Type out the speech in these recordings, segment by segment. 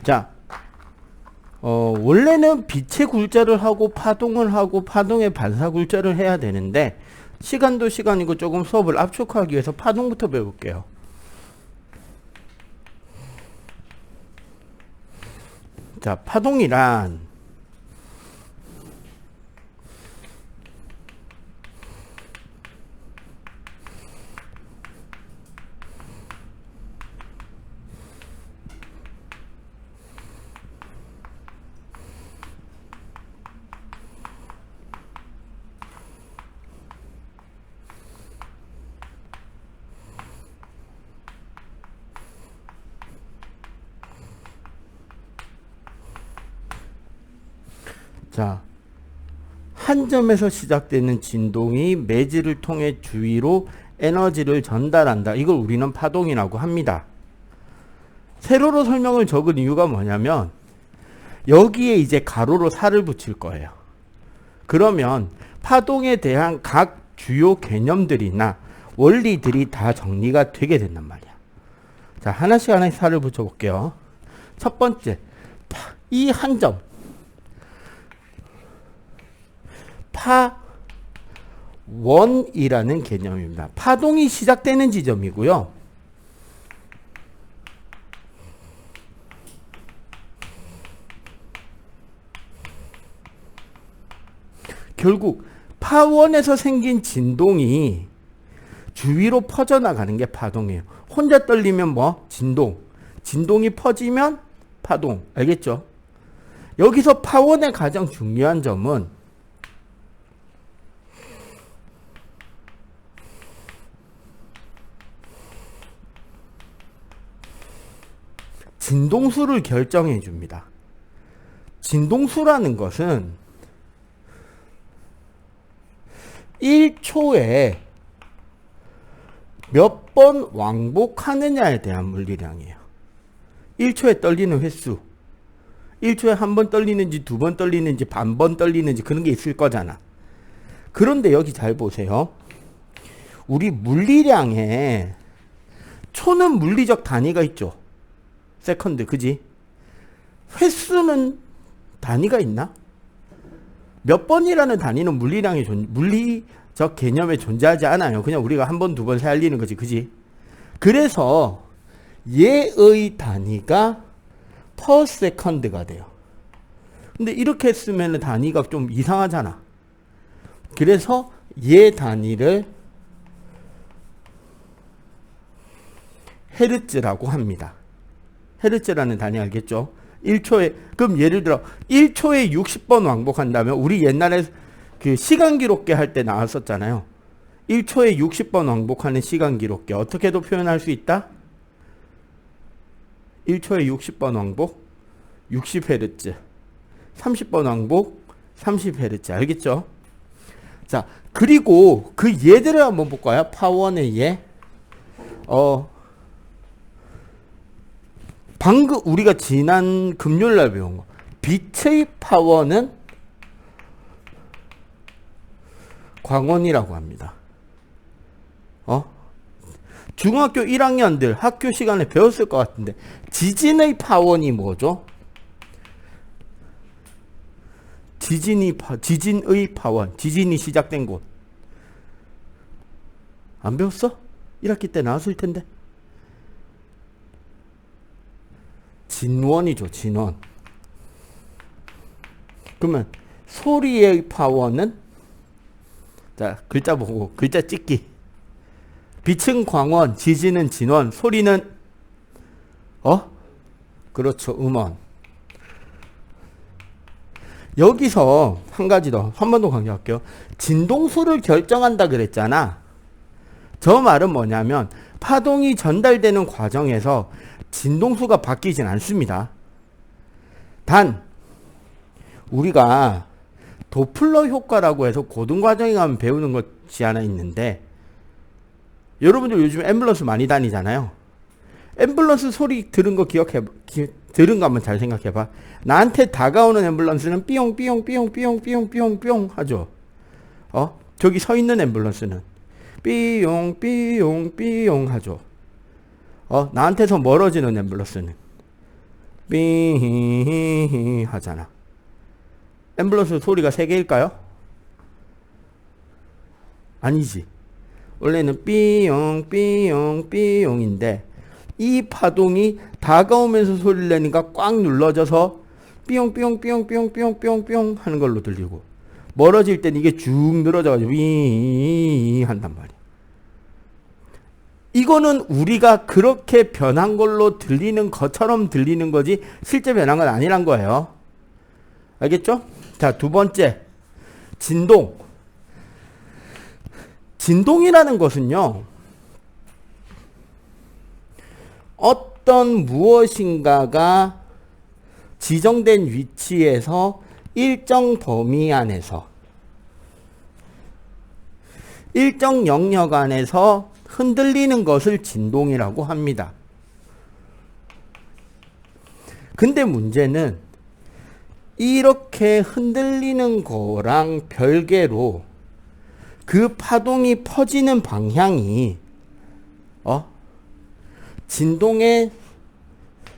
자, 원래는 빛의 굴자를 하고 파동을 하고 파동의 반사 굴자를 해야 되는데 시간도 시간이고 조금 수업을 압축하기 위해서 파동부터 배울게요. 자, 파동이란 자, 한 점에서 시작되는 진동이 매질을 통해 주위로 에너지를 전달한다. 이걸 우리는 파동이라고 합니다. 세로로 설명을 적은 이유가 뭐냐면 여기에 이제 가로로 살을 붙일 거예요. 그러면 파동에 대한 각 주요 개념들이나 원리들이 다 정리가 되게 된단 말이야. 자, 하나씩 살을 붙여 볼게요. 첫 번째, 이 한 점. 파원이라는 개념입니다. 파동이 시작되는 지점이고요. 결국 파원에서 생긴 진동이 주위로 퍼져나가는 게 파동이에요. 혼자 떨리면 뭐? 진동. 진동이 퍼지면 파동. 알겠죠? 여기서 파원의 가장 중요한 점은 진동수를 결정해 줍니다. 진동수라는 것은 1초에 몇 번 왕복하느냐에 대한 물리량이에요. 1초에 떨리는 횟수. 1초에 한 번 떨리는지 두 번 떨리는지 반 번 떨리는지 그런 게 있을 거잖아. 그런데 여기 잘 보세요. 우리 물리량에 초는 물리적 단위가 있죠. 세컨드, 그지? 횟수는 단위가 있나? 몇 번이라는 단위는 물리적 개념에 존재하지 않아요. 그냥 우리가 한 번, 두 번 세알리는 거지, 그지? 그래서 얘의 단위가 per second가 돼요. 근데 이렇게 쓰면 단위가 좀 이상하잖아. 그래서 얘 단위를 헤르츠라고 합니다. 헤르츠라는 단위 알겠죠? 1초에, 그럼 예를 들어 1초에 60번 왕복한다면 우리 옛날에 그 시간 기록계 할 때 나왔었잖아요. 1초에 60번 왕복하는 시간 기록계 어떻게도 표현할 수 있다? 1초에 60번 왕복 60Hz, 30번 왕복 30Hz 알겠죠? 자, 그리고 그 얘들을 한번 볼까요? 파원의 얘. 방금 우리가 지난 금요일날 배운 거. 빛의 파워는 광원이라고 합니다. 중학교 1학년들 학교 시간에 배웠을 것 같은데 지진의 파원이 뭐죠? 지진의 파원. 지진이 시작된 곳. 안 배웠어? 1학기 때 나왔을 텐데. 진원이죠, 진원. 그러면 소리의 파워는, 자, 글자 보고 글자 찍기. 빛은 광원, 지진은 진원, 소리는 그렇죠, 음원. 여기서 한 가지 더, 한 번 더 강조할게요. 진동수를 결정한다 그랬잖아. 저 말은 뭐냐면 파동이 전달되는 과정에서 진동수가 바뀌진 않습니다. 단 우리가 도플러 효과라고 해서 고등과정에 가면 배우는 것이 하나 있는데, 여러분들 요즘 앰뷸런스 많이 다니잖아요. 앰뷸런스 소리 들은 거 들은 거 한번 잘 생각해봐. 나한테 다가오는 앰뷸런스는 삐용삐용삐용삐용삐용삐용삐용 하죠. 저기 서 있는 앰뷸런스는 삐용삐용삐용 하죠. 나한테서 멀어지는 앰뷸런스는 삥 하잖아. 앰뷸런스 소리가 3개일까요? 아니지. 원래는 삐용 삐용 삐용인데 이 파동이 다가오면서 소리를 내니까 꽉 눌러져서 삐용 삐용 삐용 삐용 삐용 삐용 삐용 하는 걸로 들리고, 멀어질 땐 이게 쭉 늘어져가지고 윙 한단 말이야. 이거는 우리가 그렇게 변한 걸로 들리는 것처럼 들리는 거지 실제 변한 건 아니란 거예요. 알겠죠? 자, 두 번째, 진동. 진동이라는 것은요, 어떤 무엇인가가 지정된 위치에서 일정 범위 안에서, 일정 영역 안에서 흔들리는 것을 진동이라고 합니다. 근데 문제는 이렇게 흔들리는 거랑 별개로 그 파동이 퍼지는 방향이 진동의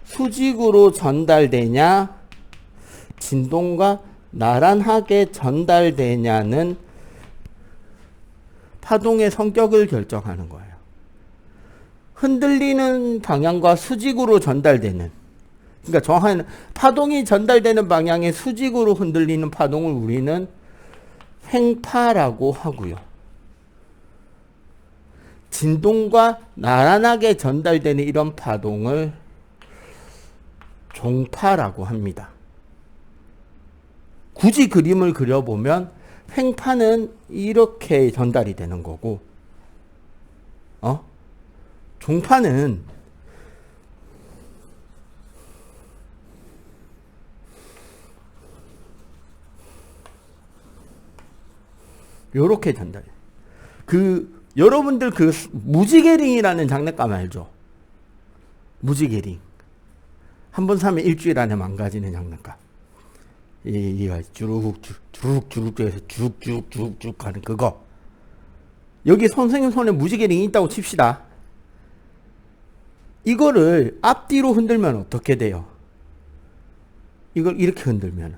수직으로 전달되냐, 진동과 나란하게 전달되냐는 파동의 성격을 결정하는 거예요. 흔들리는 방향과 수직으로 전달되는, 그러니까 정확한 파동이 전달되는 방향의 수직으로 흔들리는 파동을 우리는 횡파라고 하고요. 진동과 나란하게 전달되는 이런 파동을 종파라고 합니다. 굳이 그림을 그려보면 횡파는 이렇게 전달이 되는 거고, 종파는 요렇게 전달해. 여러분들 무지개링이라는 장난감 알죠? 무지개링. 한 번 사면 일주일 안에 망가지는 장난감. 이가 주룩주룩 해서 쭉쭉쭉쭉 하는 그거. 여기 선생님 손에 무지개링이 있다고 칩시다. 이거를 앞뒤로 흔들면 어떻게 돼요? 이걸 이렇게 흔들면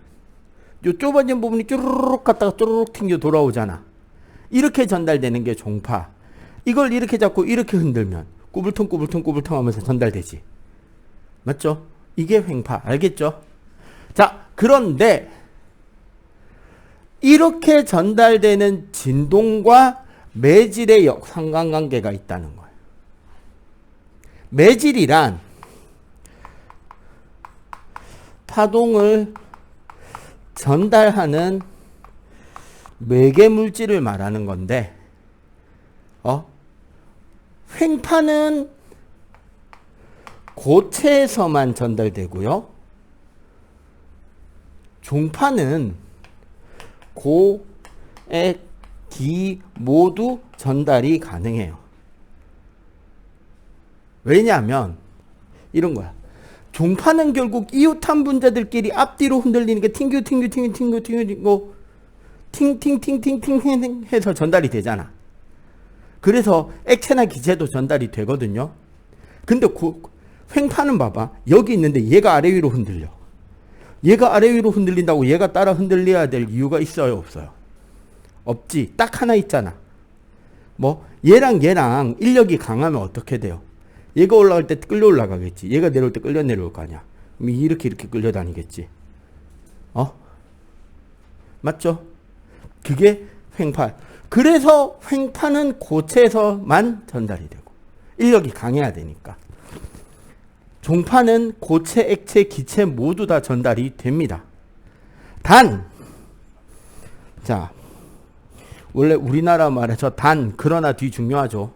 요 좁아진 부분이 쭈르륵 갔다가 쭈르륵 튕겨 돌아오잖아. 이렇게 전달되는 게 종파. 이걸 이렇게 잡고 이렇게 흔들면 꾸불퉁 하면서 전달되지. 맞죠? 이게 횡파. 알겠죠? 자, 그런데 이렇게 전달되는 진동과 매질의 상관관계가 있다는 거예요. 매질이란 파동을 전달하는 매개 물질을 말하는 건데, 횡파는 고체에서만 전달되고요. 종파는 고액, 기 모두 전달이 가능해요. 왜냐하면 이런 거야. 종파는 결국 이웃한 분자들끼리 앞뒤로 흔들리는 게 튕겨 팅팅팅팅 해서 전달이 되잖아. 그래서 액체나 기체도 전달이 되거든요. 근데 횡파는 봐봐. 여기 있는데 얘가 아래 위로 흔들려. 얘가 아래 위로 흔들린다고 얘가 따라 흔들려야 될 이유가 있어요, 없어요? 없지. 딱 하나 있잖아. 얘랑 인력이 강하면 어떻게 돼요? 얘가 올라갈 때 끌려 올라가겠지. 얘가 내려올 때 끌려 내려올 거 아니야. 그럼 이렇게 끌려다니겠지. 맞죠? 그게 횡파. 그래서 횡파는 고체에서만 전달이 되고 인력이 강해야 되니까. 종파는 고체, 액체, 기체 모두 다 전달이 됩니다. 자, 원래 우리나라 말에서 그러나 뒤 중요하죠.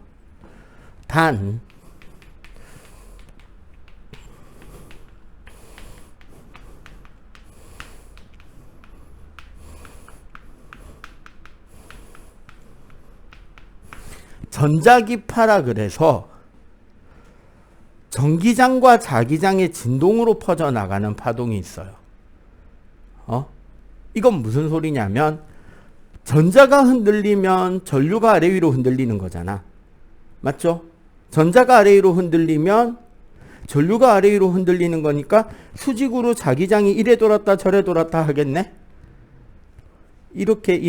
전자기파라 그래서 전기장과 자기장의 진동으로 퍼져나가는 파동이 있어요. 이건 무슨 소리냐면 전자가 흔들리면 전류가 아래 위로 흔들리는 거잖아. 맞죠? 전자가 아래 위로 흔들리면 전류가 아래 위로 흔들리는 거니까 수직으로 자기장이 이래 돌았다 저래 돌았다 하겠네. 이렇게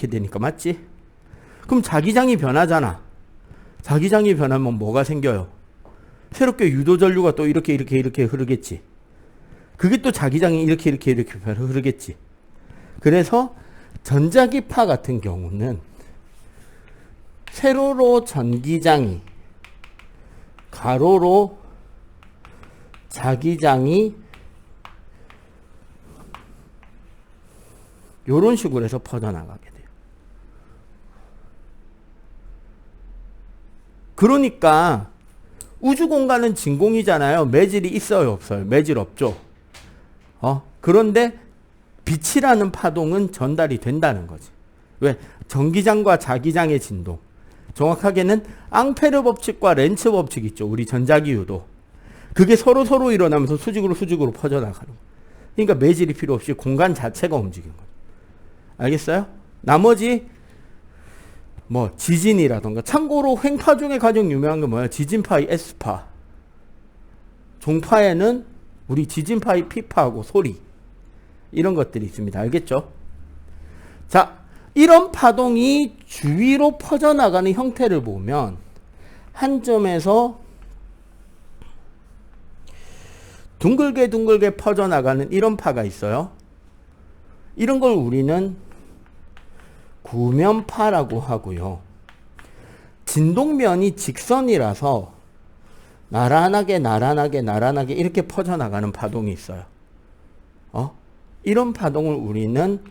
되니까 맞지? 그럼 자기장이 변하잖아. 자기장이 변하면 뭐가 생겨요? 새롭게 유도 전류가 또 이렇게 흐르겠지. 그게 또 자기장이 이렇게 흐르겠지. 그래서 전자기파 같은 경우는 세로로 전기장이, 가로로 자기장이 이런 식으로 해서 퍼져나가게 돼요. 그러니까 우주 공간은 진공이잖아요. 매질이 있어요, 없어요? 매질 없죠. 그런데 빛이라는 파동은 전달이 된다는 거지. 왜? 전기장과 자기장의 진동. 정확하게는 앙페르 법칙과 렌츠 법칙 있죠. 우리 전자기유도. 그게 서로 일어나면서 수직으로 퍼져나가는 거예요. 그러니까 매질이 필요 없이 공간 자체가 움직이는 거예요. 알겠어요? 나머지 뭐 지진이라던가, 참고로 횡파 중에 가장 유명한 게 뭐야? 지진파의 S파. 종파에는 우리 지진파의 P파하고 소리, 이런 것들이 있습니다. 알겠죠? 자, 이런 파동이 주위로 퍼져나가는 형태를 보면 한 점에서 둥글게 퍼져나가는 이런 파가 있어요. 이런 걸 우리는 구면파라고 하고요. 진동면이 직선이라서 나란하게 이렇게 퍼져나가는 파동이 있어요. 이런 파동을 우리는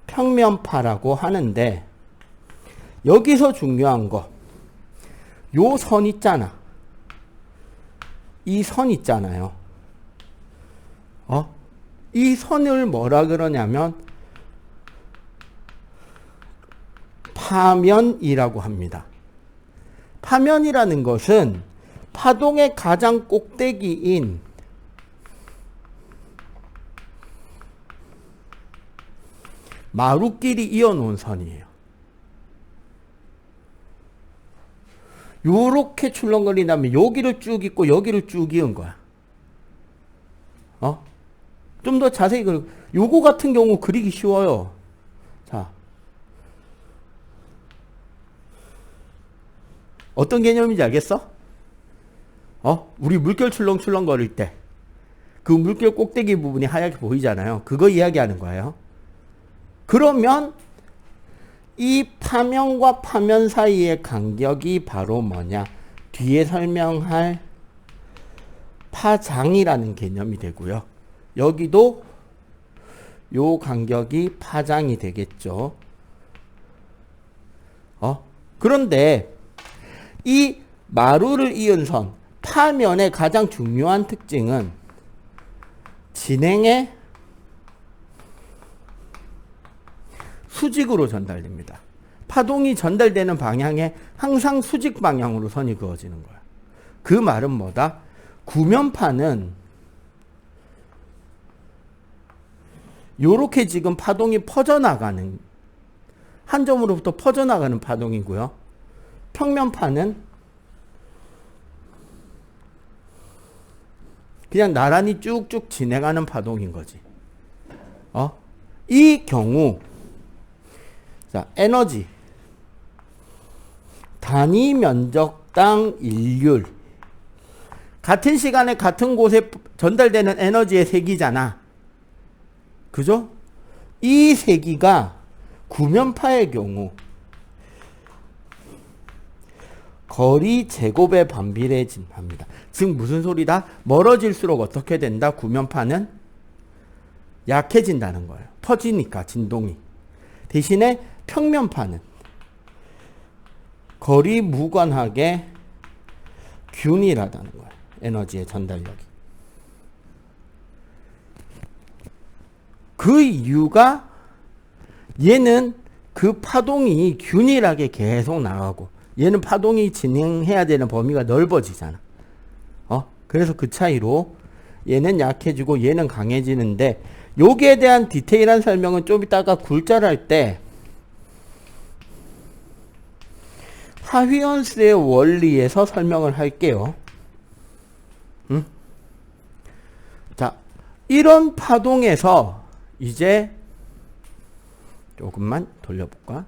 평면파라고 하는데, 여기서 중요한 거, 요 선 있잖아. 이 선 있잖아요. 이 선을 뭐라 그러냐면 파면이라고 합니다. 파면이라는 것은 파동의 가장 꼭대기인 마루끼리 이어놓은 선이에요. 요렇게 출렁거린 다음에 여기를 쭉 잇고 여기를 쭉 이은 거야. 좀 더 자세히 요거 같은 경우 그리기 쉬워요. 자, 어떤 개념인지 알겠어? 우리 물결 출렁출렁 거릴 때 그 물결 꼭대기 부분이 하얗게 보이잖아요. 그거 이야기하는 거예요. 그러면 이 파면과 파면 사이의 간격이 바로 뭐냐? 뒤에 설명할 파장이라는 개념이 되고요. 여기도 요 간격이 파장이 되겠죠. 그런데 이 마루를 이은 선, 파면의 가장 중요한 특징은 진행의 수직으로 전달됩니다. 파동이 전달되는 방향에 항상 수직 방향으로 선이 그어지는 거야. 그 말은 뭐다? 구면파는 요렇게 지금 파동이 퍼져나가는, 한 점으로부터 퍼져나가는 파동이고요. 평면파는 그냥 나란히 쭉쭉 진행하는 파동인 거지. 이 경우, 자, 에너지, 단위 면적당 일률, 같은 시간에 같은 곳에 전달되는 에너지의 세기잖아. 그죠? 이 세기가 구면파의 경우 거리 제곱에 반비례합니다. 즉 무슨 소리다? 멀어질수록 어떻게 된다? 구면파는 약해진다는 거예요. 퍼지니까 진동이. 대신에 평면파는 거리 무관하게 균일하다는 거예요. 에너지의 전달력이. 그 이유가 얘는 그 파동이 균일하게 계속 나가고 얘는 파동이 진행해야 되는 범위가 넓어지잖아. 그래서 그 차이로 얘는 약해지고 얘는 강해지는데, 여기에 대한 디테일한 설명은 좀 이따가 굴절할 때 파휘연수의 원리에서 설명을 할게요. 자, 이런 파동에서 이제 조금만 돌려볼까?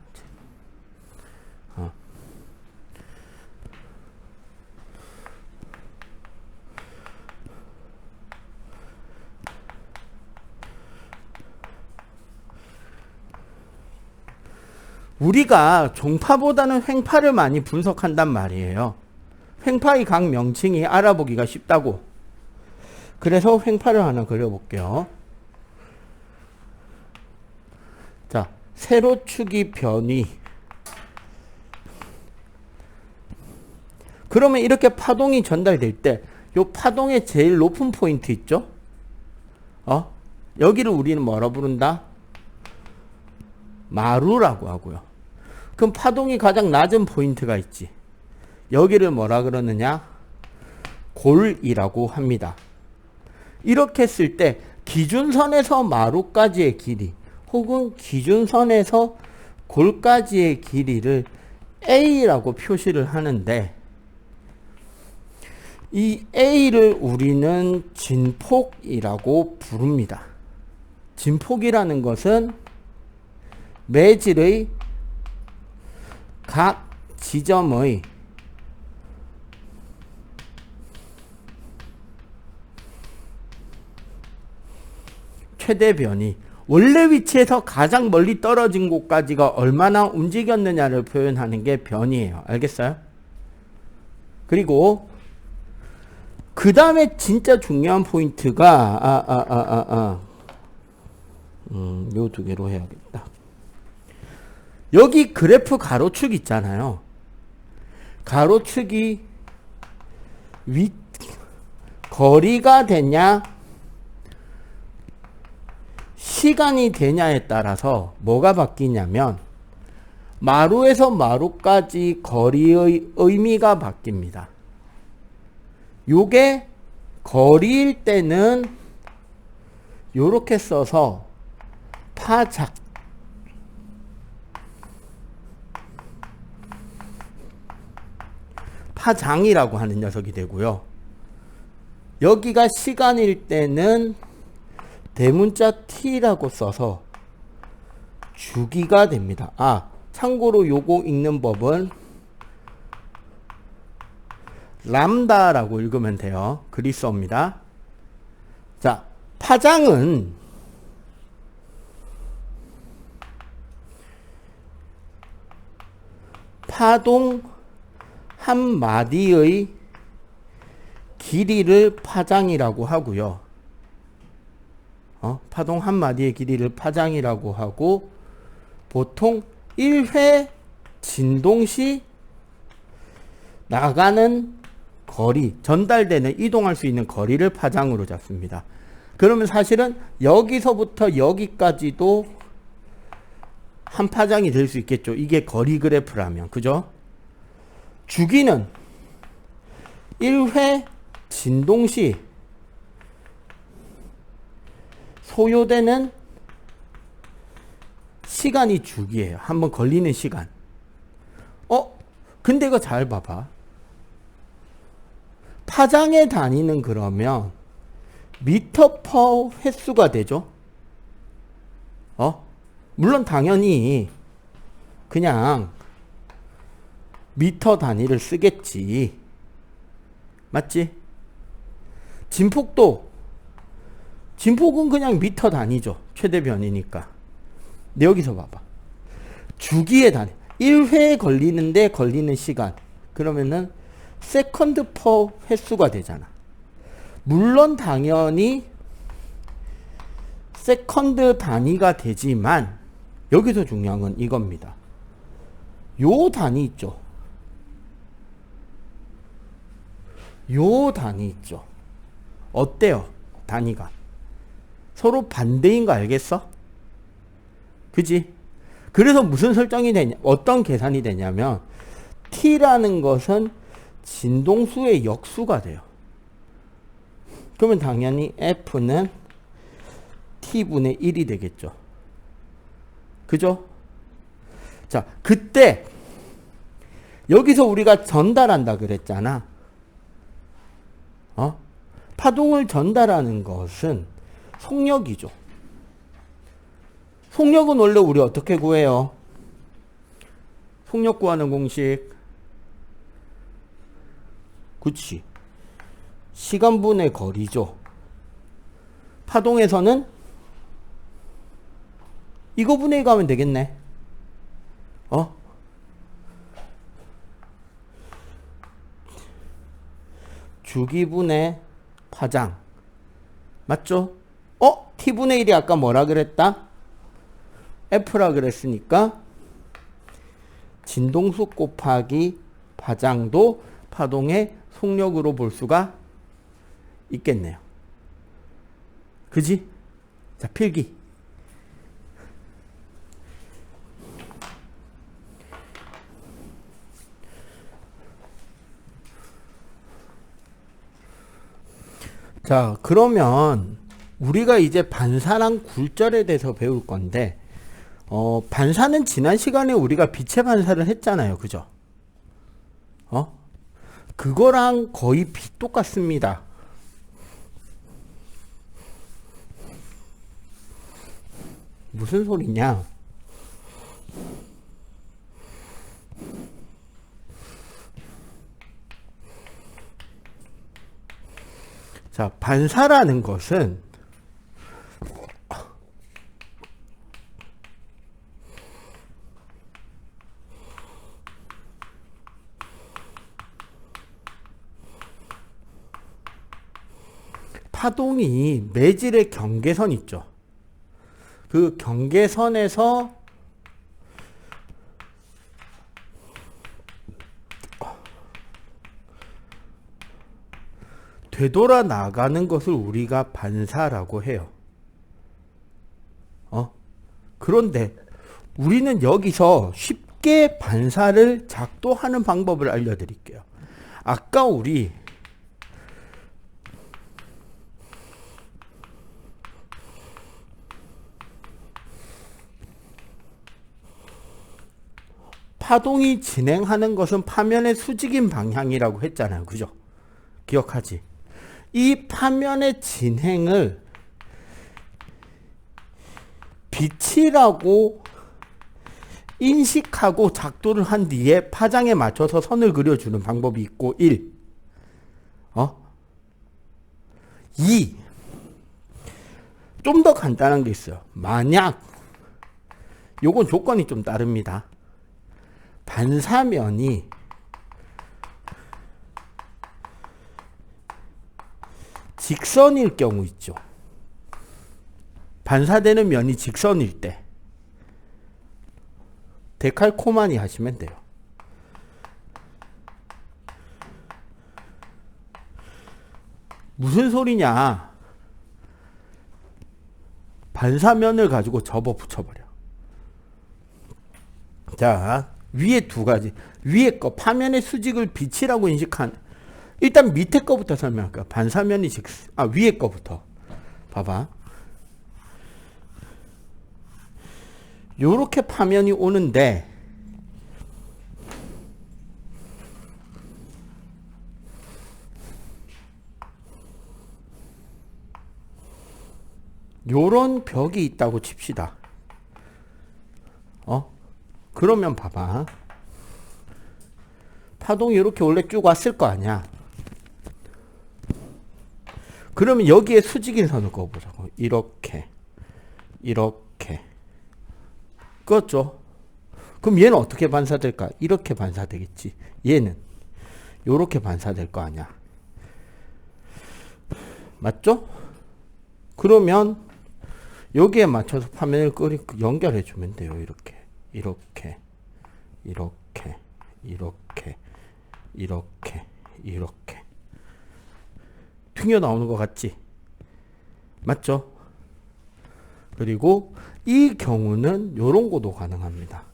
우리가 종파보다는 횡파를 많이 분석한단 말이에요. 횡파의 각 명칭이 알아보기가 쉽다고. 그래서 횡파를 하나 그려볼게요. 자, 세로축이 변위. 그러면 이렇게 파동이 전달될 때 이 파동의 제일 높은 포인트 있죠? 여기를 우리는 뭐라 부른다? 마루라고 하고요. 그럼 파동이 가장 낮은 포인트가 있지. 여기를 뭐라 그러느냐? 골이라고 합니다. 이렇게 쓸 때 기준선에서 마루까지의 길이 혹은 기준선에서 골까지의 길이를 A라고 표시를 하는데, 이 A를 우리는 진폭이라고 부릅니다. 진폭이라는 것은 매질의 각 지점의 최대 변이, 원래 위치에서 가장 멀리 떨어진 곳까지가 얼마나 움직였느냐를 표현하는 게 변이에요. 알겠어요? 그리고 그 다음에 진짜 중요한 포인트가 요 두 개로 해야겠다. 여기 그래프 가로축 있잖아요. 가로축이 거리가 되냐 시간이 되냐에 따라서 뭐가 바뀌냐면 마루에서 마루까지 거리의 의미가 바뀝니다. 요게 거리일 때는 요렇게 써서 파장이라고 하는 녀석이 되고요. 여기가 시간일 때는 대문자 t라고 써서 주기가 됩니다. 참고로 요거 읽는 법은 람다라고 읽으면 돼요. 그리스어입니다. 자, 파장은 파동 한 마디의 길이를 파장이라고 하고요. 파동 한 마디의 길이를 파장이라고 하고, 보통 1회 진동 시 나가는 거리, 전달되는 이동할 수 있는 거리를 파장으로 잡습니다. 그러면 사실은 여기서부터 여기까지도 한 파장이 될 수 있겠죠. 이게 거리 그래프라면. 그죠? 주기는 1회 진동 시 소요되는 시간이 주기예요. 한번 걸리는 시간. 근데 이거 잘 봐봐. 파장의 단위는 그러면 미터 퍼 횟수가 되죠. 물론 당연히 그냥 미터 단위를 쓰겠지. 맞지? 진폭은 그냥 미터 단위죠. 최대 변이니까. 근데 여기서 봐봐. 주기의 단위. 1회에 걸리는데 걸리는 시간. 그러면은 세컨드 퍼 횟수가 되잖아. 물론 당연히 세컨드 단위가 되지만 여기서 중요한 건 이겁니다. 요 단위 있죠. 요 단위 있죠. 어때요? 단위가. 서로 반대인 거 알겠어? 그지? 그래서 무슨 설정이 되냐, 어떤 계산이 되냐면 t라는 것은 진동수의 역수가 돼요. 그러면 당연히 f는 t분의 1이 되겠죠. 그죠? 자, 그때 여기서 우리가 전달한다 그랬잖아. 파동을 전달하는 것은 속력이죠. 속력은 원래 우리 어떻게 구해요? 속력 구하는 공식. 그치. 시간분의 거리죠. 파동에서는 이거 분의 이거 하면 되겠네. 주기분의 파장. 맞죠? t분의 1이 아까 뭐라 그랬다? f라 그랬으니까 진동수 곱하기 파장도 파동의 속력으로 볼 수가 있겠네요. 그지? 자, 필기. 자, 그러면 우리가 이제 반사랑 굴절에 대해서 배울 건데, 반사는 지난 시간에 우리가 빛의 반사를 했잖아요. 그죠? 그거랑 거의 똑같습니다. 무슨 소리냐? 자, 반사라는 것은 파동이 매질의 경계선 있죠. 그 경계선에서 되돌아 나가는 것을 우리가 반사라고 해요. 그런데 우리는 여기서 쉽게 반사를 작동하는 방법을 알려드릴게요. 아까 우리 파동이 진행하는 것은 파면의 수직인 방향이라고 했잖아요. 그죠? 기억하지? 이 파면의 진행을 빛이라고 인식하고 작도를 한 뒤에 파장에 맞춰서 선을 그려주는 방법이 있고 1. 2. 좀 더 간단한 게 있어요. 만약 요건 조건이 좀 다릅니다. 반사면이 직선일 경우 있죠. 반사되는 면이 직선일 때 데칼코마니 하시면 돼요. 무슨 소리냐? 반사면을 가지고 접어 붙여버려. 자, 위에 두 가지. 위에 거 파면의 수직을 빛이라고 인식한, 일단 밑에 거부터 설명할게요. 반사면이 위에 거부터 봐봐. 요렇게 파면이 오는데 요런 벽이 있다고 칩시다. 그러면 봐봐. 파동이 이렇게 원래 쭉 왔을 거 아니야. 그러면 여기에 수직인 선을 그어보자고. 이렇게 그렇죠? 그럼 얘는 어떻게 반사될까? 이렇게 반사되겠지. 얘는 요렇게 반사될 거 아니야. 맞죠? 그러면 여기에 맞춰서 파면을 연결해 주면 돼요. 이렇게 튕겨 나오는 것 같지? 맞죠? 그리고 이 경우는 요런 거도 가능합니다.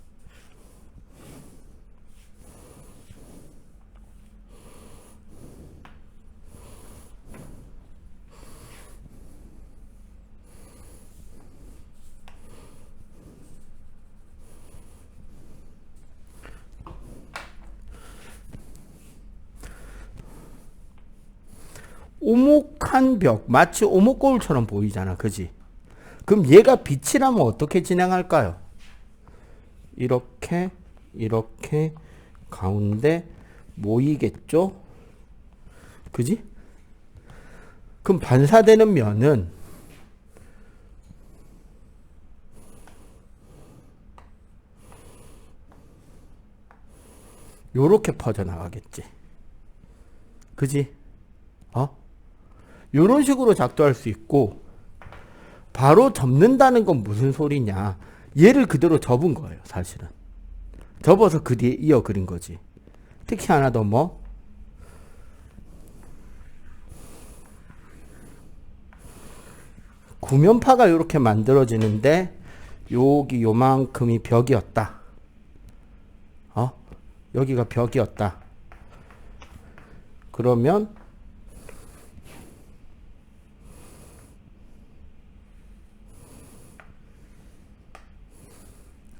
오목한 벽, 마치 오목거울처럼 보이잖아. 그지? 그럼 얘가 빛이라면 어떻게 진행할까요? 이렇게 가운데 모이겠죠? 그지? 그럼 반사되는 면은 요렇게 퍼져나가겠지. 그지? 요런 식으로 작동할 수 있고, 바로 접는다는 건 무슨 소리냐. 얘를 그대로 접은 거예요, 사실은. 접어서 그 뒤에 이어 그린 거지. 특히 하나 더 뭐? 구면파가 이렇게 만들어지는데 여기 요만큼이 벽이었다. 여기가 벽이었다. 그러면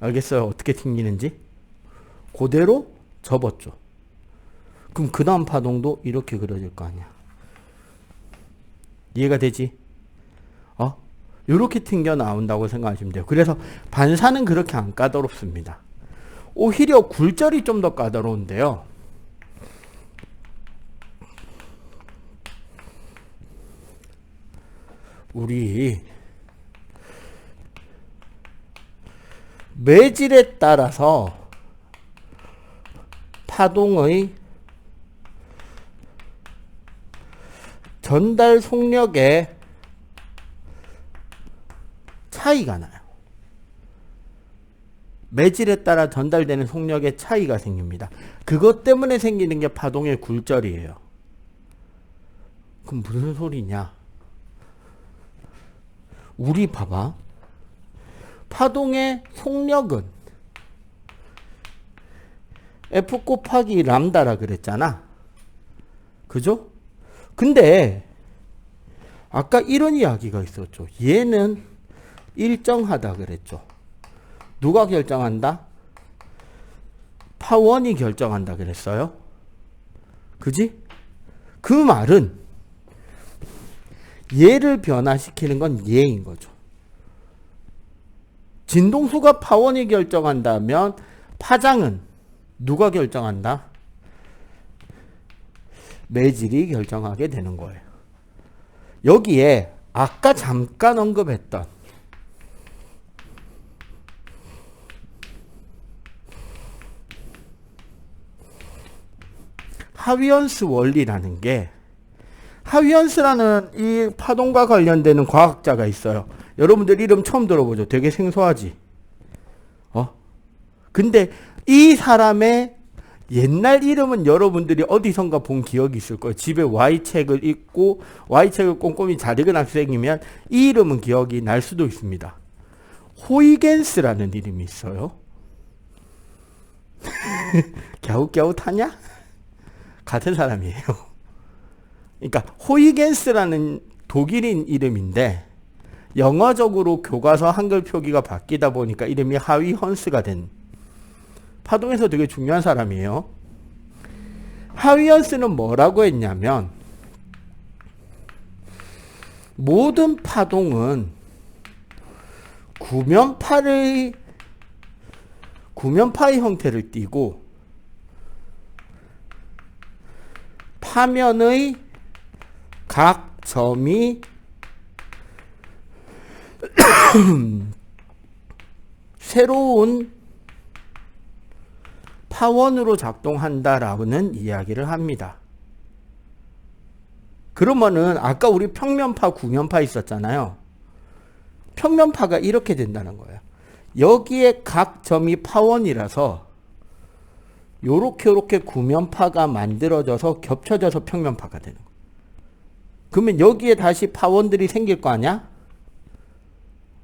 알겠어요? 어떻게 튕기는지? 그대로 접었죠. 그럼 그 다음 파동도 이렇게 그려질 거 아니야. 이해가 되지? 이렇게 튕겨 나온다고 생각하시면 돼요. 그래서 반사는 그렇게 안 까다롭습니다. 오히려 굴절이 좀 더 까다로운데요. 우리 매질에 따라서 파동의 전달 속력에 차이가 나요. 매질에 따라 전달되는 속력에 차이가 생깁니다. 그것 때문에 생기는 게 파동의 굴절이에요. 그럼 무슨 소리냐? 우리 봐봐. 파동의 속력은 F 곱하기 람다라 그랬잖아. 그죠? 근데 아까 이런 이야기가 있었죠. 얘는 일정하다 그랬죠. 누가 결정한다? 파원이 결정한다 그랬어요. 그지? 그 말은 얘를 변화시키는 건 얘인 거죠. 진동수가 파원이 결정한다면 파장은 누가 결정한다? 매질이 결정하게 되는 거예요. 여기에 아까 잠깐 언급했던 하위연스 원리라는 게, 하위연스라는 이 파동과 관련되는 과학자가 있어요. 여러분들 이름 처음 들어보죠? 되게 생소하지? 근데 이 사람의 옛날 이름은 여러분들이 어디선가 본 기억이 있을 거예요. 집에 Y책을 읽고 Y책을 꼼꼼히 잘 읽은 학생이면 이 이름은 기억이 날 수도 있습니다. 호이겐스라는 이름이 있어요. 갸웃갸웃하냐? 같은 사람이에요. 그러니까 호이겐스라는 독일인 이름인데 영어적으로 교과서 한글 표기가 바뀌다 보니까 이름이 하위헌스가 된, 파동에서 되게 중요한 사람이에요. 하위헌스는 뭐라고 했냐면 모든 파동은 구면파의 형태를 띠고 파면의 각 점이 새로운 파원으로 작동한다라는 이야기를 합니다. 그러면은 아까 우리 평면파, 구면파 있었잖아요. 평면파가 이렇게 된다는 거예요. 여기에 각 점이 파원이라서 요렇게 구면파가 만들어져서 겹쳐져서 평면파가 되는 거예요. 그러면 여기에 다시 파원들이 생길 거 아니야?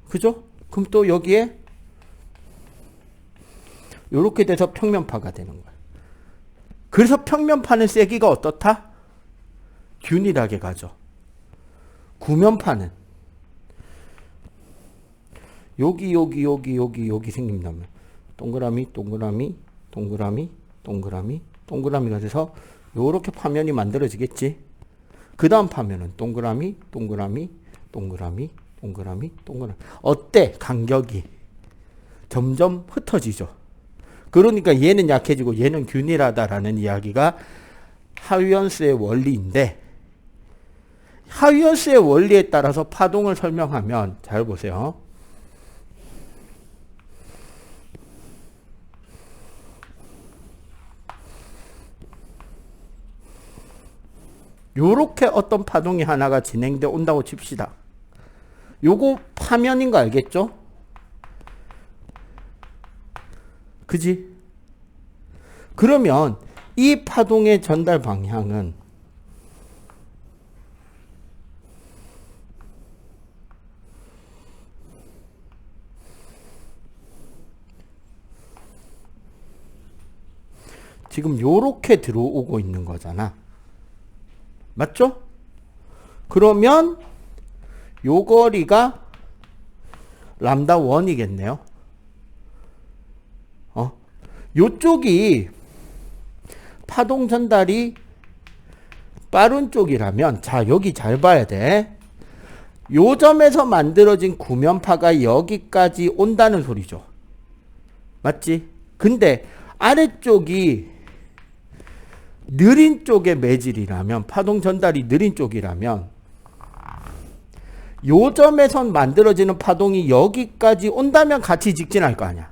그죠? 그럼 또 여기에 요렇게 돼서 평면파가 되는 거예요. 그래서 평면파는 세기가 어떻다? 균일하게 가죠. 구면파는 여기 생긴다면 동그라미가 돼서 요렇게 파면이 만들어지겠지. 그 다음 파면은 동그라미, 동그라미, 동그라미, 동그라미, 동그라미. 어때? 간격이 점점 흩어지죠. 그러니까 얘는 약해지고 얘는 균일하다라는 이야기가 하위원스의 원리인데, 하위원스의 원리에 따라서 파동을 설명하면 잘 보세요. 요렇게 어떤 파동이 하나가 진행돼 온다고 칩시다. 요거 파면인 거 알겠죠? 그지? 그러면 이 파동의 전달 방향은 지금 요렇게 들어오고 있는 거잖아. 맞죠? 그러면 요 거리가 람다 1이겠네요. 요쪽이 파동 전달이 빠른 쪽이라면, 자, 여기 잘 봐야 돼. 요 점에서 만들어진 구면파가 여기까지 온다는 소리죠. 맞지? 근데 아래쪽이 느린 쪽의 매질이라면, 파동 전달이 느린 쪽이라면 요 점에선 만들어지는 파동이 여기까지 온다면 같이 직진할 거 아니야.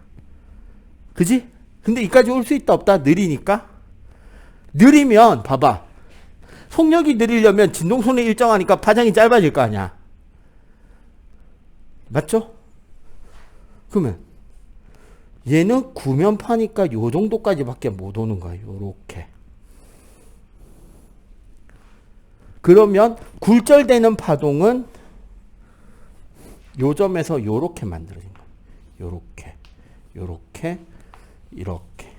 그지? 근데 이까지 올 수 있다 없다? 느리니까. 느리면 봐봐. 속력이 느리려면 진동속력이 일정하니까 파장이 짧아질 거 아니야. 맞죠? 그러면 얘는 구면파니까 요 정도까지밖에 못 오는 거야. 요렇게. 그러면 굴절되는 파동은 요 점에서 요렇게 만들어진 거야. 요렇게, 요렇게, 이렇게.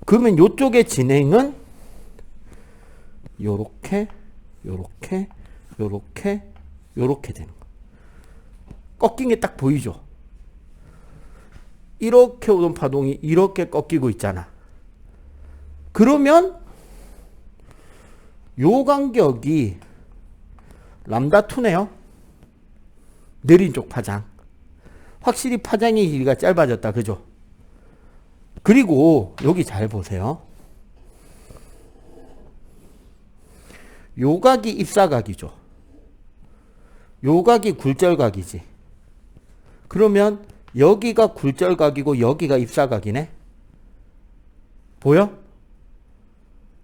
그러면 요쪽의 진행은 요렇게, 요렇게, 요렇게, 요렇게 되는 거야. 꺾인 게 딱 보이죠? 이렇게 오던 파동이 이렇게 꺾이고 있잖아. 그러면 요 간격이 람다2네요. 느린 쪽 파장. 확실히 파장의 길이가 짧아졌다. 그죠? 그리고 여기 잘 보세요. 요 각이 입사각이죠. 요 각이 굴절각이지. 그러면 여기가 굴절각이고 여기가 입사각이네. 보여?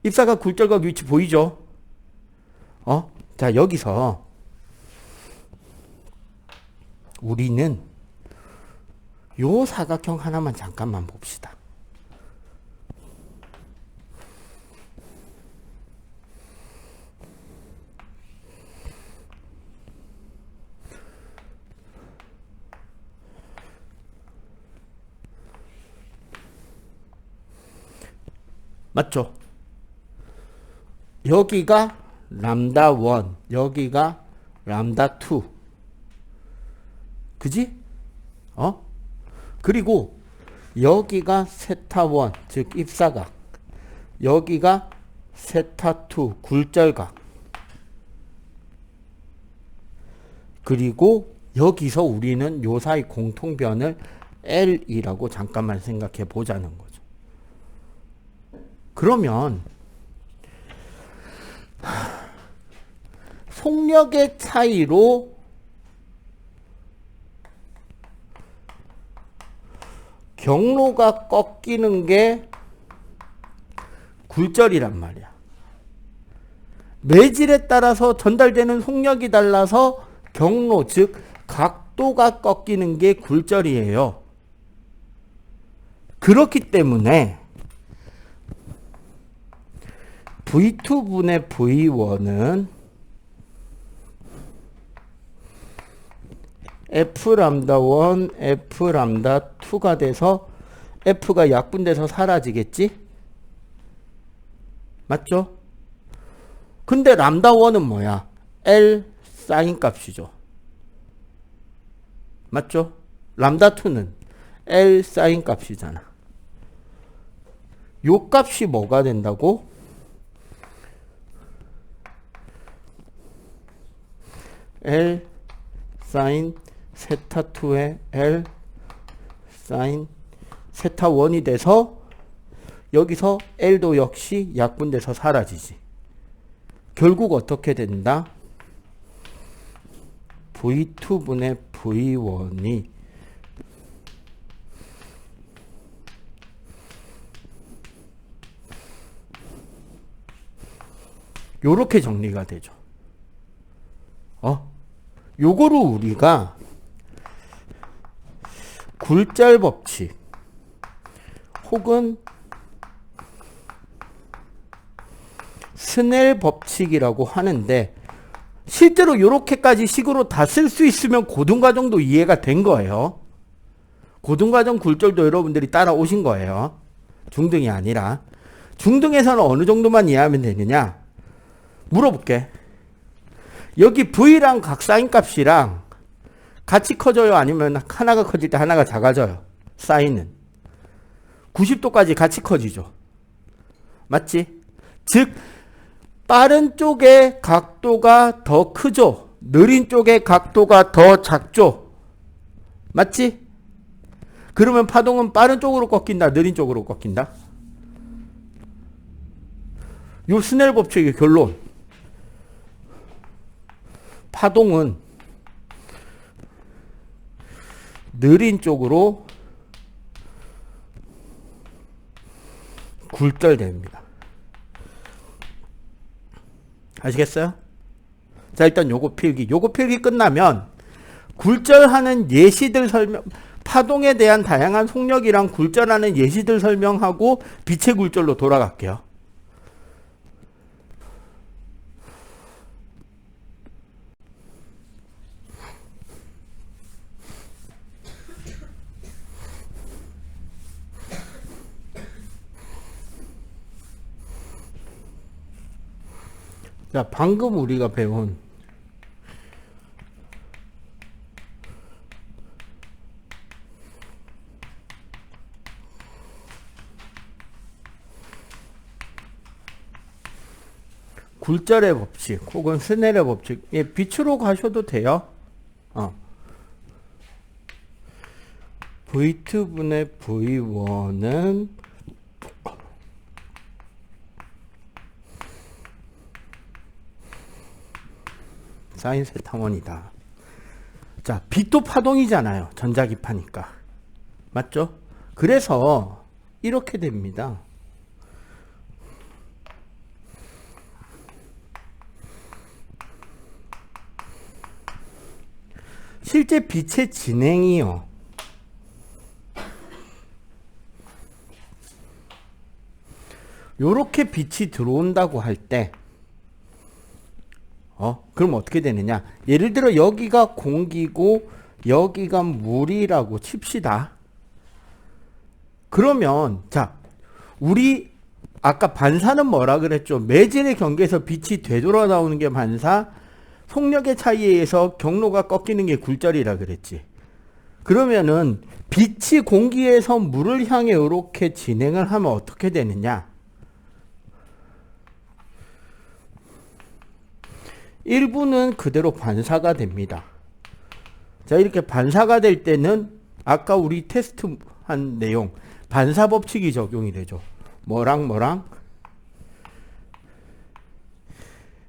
입사각 굴절각 위치 보이죠? 자, 여기서 우리는 요 사각형 하나만 잠깐만 봅시다. 맞죠? 여기가 람다 1, 여기가 람다 2. 그지? 그리고 여기가 세타 1, 즉 입사각. 여기가 세타 2, 굴절각. 그리고 여기서 우리는 요 사이 공통변을 L이라고 잠깐만 생각해 보자는 거죠. 그러면 속력의 차이로 경로가 꺾이는 게 굴절이란 말이야. 매질에 따라서 전달되는 속력이 달라서 경로, 즉 각도가 꺾이는 게 굴절이에요. 그렇기 때문에 V2분의 V1은 F 람다 1, F 람다 2가 돼서 F가 약분돼서 사라지겠지? 맞죠? 근데 람다 1은 뭐야? L 사인 값이죠. 맞죠? 람다 2는 L 사인 값이잖아. 요 값이 뭐가 된다고? L 사인 세타 2의 L 사인 세타 1이 돼서 여기서 L도 역시 약분돼서 사라지지. 결국 어떻게 된다? V2분의 V1이 요렇게 정리가 되죠. 요거를 우리가 굴절 법칙 혹은 스넬 법칙이라고 하는데, 실제로 요렇게까지 식으로 다 쓸 수 있으면 고등과정도 이해가 된 거예요. 고등과정 굴절도 여러분들이 따라오신 거예요. 중등이 아니라. 중등에서는 어느 정도만 이해하면 되느냐? 물어볼게. 여기 V랑 각사인 값이랑 같이 커져요? 아니면 하나가 커질 때 하나가 작아져요? 사인은 90도까지 같이 커지죠. 맞지? 즉 빠른 쪽의 각도가 더 크죠. 느린 쪽의 각도가 더 작죠. 맞지? 그러면 파동은 빠른 쪽으로 꺾인다, 느린 쪽으로 꺾인다? 요 스넬 법칙의 결론. 파동은 느린 쪽으로 굴절됩니다. 아시겠어요? 자, 일단 요거 필기. 요거 필기 끝나면 굴절하는 예시들 설명, 파동에 대한 다양한 속력이랑 굴절하는 예시들 설명하고 빛의 굴절로 돌아갈게요. 자, 방금 우리가 배운 굴절의 법칙 혹은 스넬의 법칙, 예, 빛으로 가셔도 돼요. V2분의 V1은 사인 세타원이다. 자, 빛도 파동이잖아요. 전자기파니까. 맞죠? 그래서 이렇게 됩니다. 실제 빛의 진행이요. 요렇게 빛이 들어온다고 할 때, 그럼 어떻게 되느냐? 예를 들어 여기가 공기고 여기가 물이라고 칩시다. 그러면 자, 우리 아까 반사는 뭐라 그랬죠? 매질의 경계에서 빛이 되돌아 나오는 게 반사, 속력의 차이에 의해서 경로가 꺾이는 게 굴절이라 그랬지. 그러면은 빛이 공기에서 물을 향해 이렇게 진행을 하면 어떻게 되느냐? 일부는 그대로 반사가 됩니다. 자, 이렇게 반사가 될 때는 아까 우리 테스트한 내용, 반사 법칙이 적용이 되죠. 뭐랑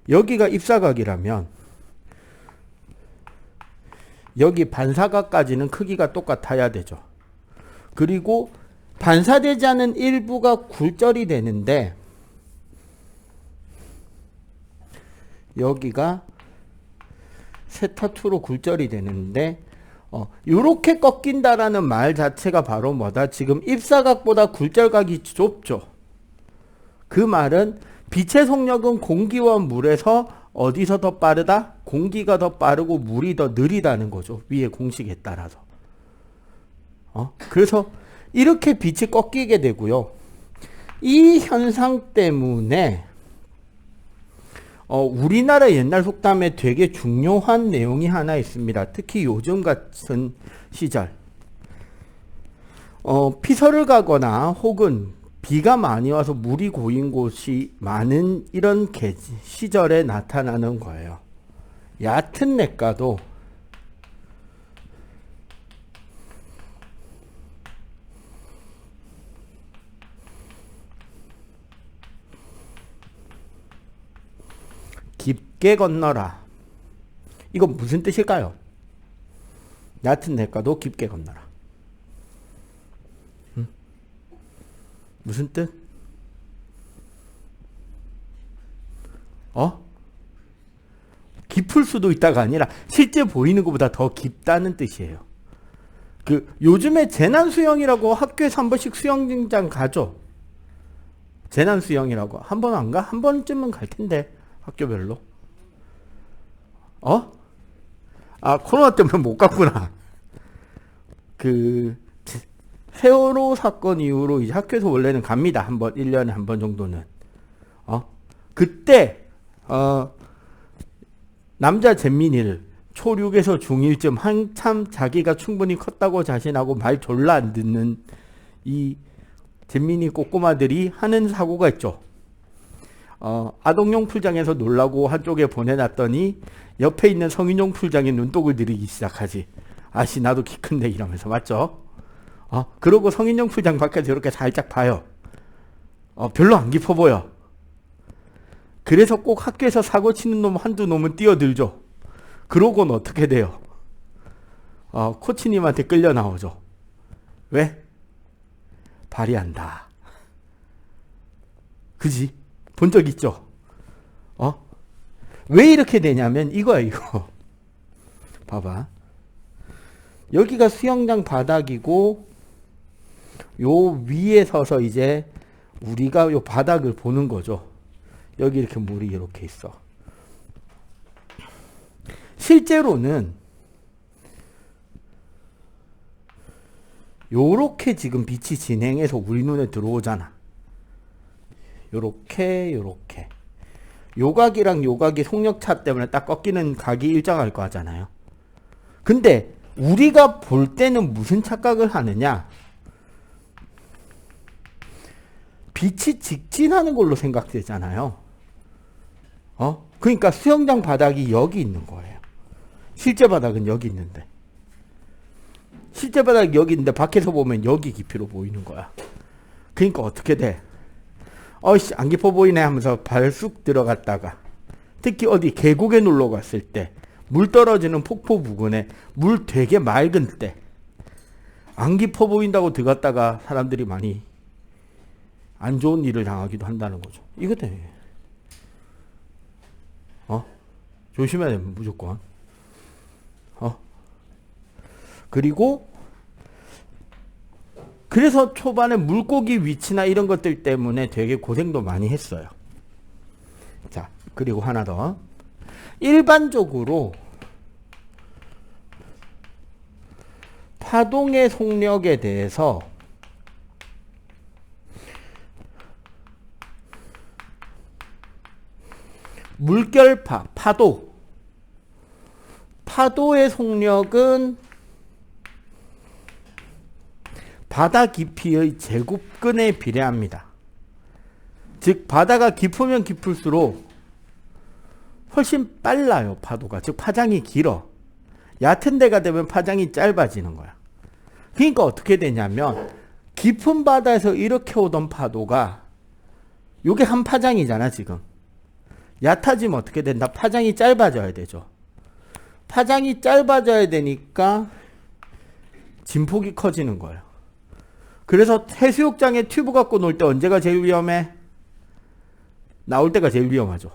여기가 입사각이라면 여기 반사각까지는 크기가 똑같아야 되죠. 그리고 반사되지 않은 일부가 굴절이 되는데 여기가 세타2로 굴절이 되는데 요렇게 꺾인다라는 말 자체가 바로 뭐다? 지금 입사각보다 굴절각이 좁죠. 그 말은 빛의 속력은 공기와 물에서 어디서 더 빠르다? 공기가 더 빠르고 물이 더 느리다는 거죠. 위에 공식에 따라서. 그래서 이렇게 빛이 꺾이게 되고요. 이 현상 때문에 우리나라 옛날 속담에 되게 중요한 내용이 하나 있습니다. 특히 요즘 같은 시절. 피서를 가거나 혹은 비가 많이 와서 물이 고인 곳이 많은 이런 시절에 나타나는 거예요. 얕은 냇가도 깊게 건너라. 이건 무슨 뜻일까요? 얕은 냇가도 깊게 건너라. 무슨 뜻? 깊을 수도 있다가 아니라 실제 보이는 것보다 더 깊다는 뜻이에요. 요즘에 재난수영이라고 학교에서 한 번씩 수영장 가죠? 재난수영이라고. 한 번 안 가? 한 번쯤은 갈 텐데, 학교별로. 코로나 때문에 못 갔구나. 세월호 사건 이후로 이제 학교에서 원래는 갑니다. 한 번, 1년에 한 번 정도는. 그때, 남자 잼민이를 초6에서 중1쯤 한참 자기가 충분히 컸다고 자신하고 말 졸라 안 듣는 이 잼민이 꼬꼬마들이 하는 사고가 있죠. 아동용 풀장에서 놀라고 한쪽에 보내놨더니 옆에 있는 성인용 풀장에 눈독을 들이기 시작하지. 아씨 나도 키 큰데 이러면서. 맞죠? 그러고 성인용 풀장 밖에서 이렇게 살짝 봐요. 별로 안 깊어 보여. 그래서 꼭 학교에서 사고 치는 놈 한두 놈은 뛰어들죠. 그러고는 어떻게 돼요? 코치님한테 끌려 나오죠. 왜? 발휘한다. 그지? 본 적 있죠? 왜 이렇게 되냐면 이거야, 이거. 봐봐. 여기가 수영장 바닥이고 요 위에 서서 이제 우리가 요 바닥을 보는 거죠. 여기 이렇게 물이 이렇게 있어. 실제로는 요렇게 지금 빛이 진행해서 우리 눈에 들어오잖아. 요렇게. 요 각이랑 요 각이 속력차 때문에 딱 꺾이는 각이 일정할 거 하잖아요. 근데 우리가 볼 때는 무슨 착각을 하느냐? 빛이 직진하는 걸로 생각되잖아요. 그러니까 수영장 바닥이 여기 있는 거예요. 실제 바닥은 여기 있는데. 실제 바닥이 여기 있는데 밖에서 보면 여기 깊이로 보이는 거야. 그러니까 어떻게 돼? 안 깊어 보이네 하면서 발 쑥 들어갔다가, 특히 어디 계곡에 놀러 갔을 때, 물 떨어지는 폭포 부근에 물 되게 맑은 때, 안 깊어 보인다고 들어갔다가 사람들이 많이 안 좋은 일을 당하기도 한다는 거죠. 이것 때문에. 조심해야 됩니다, 무조건. 그리고, 그래서 초반에 물고기 위치나 이런 것들 때문에 되게 고생도 많이 했어요. 자, 그리고 하나 더. 일반적으로, 파동의 속력에 대해서 물결파, 파도의 속력은 바다 깊이의 제곱근에 비례합니다. 즉 바다가 깊으면 깊을수록 훨씬 빨라요, 파도가. 즉 파장이 길어. 얕은 데가 되면 파장이 짧아지는 거야. 그러니까 어떻게 되냐면 깊은 바다에서 이렇게 오던 파도가 요게 한 파장이잖아, 지금. 얕아지면 어떻게 된다? 파장이 짧아져야 되죠. 파장이 짧아져야 되니까 진폭이 커지는 거예요. 그래서 해수욕장에 튜브 갖고 놀 때 언제가 제일 위험해? 나올 때가 제일 위험하죠.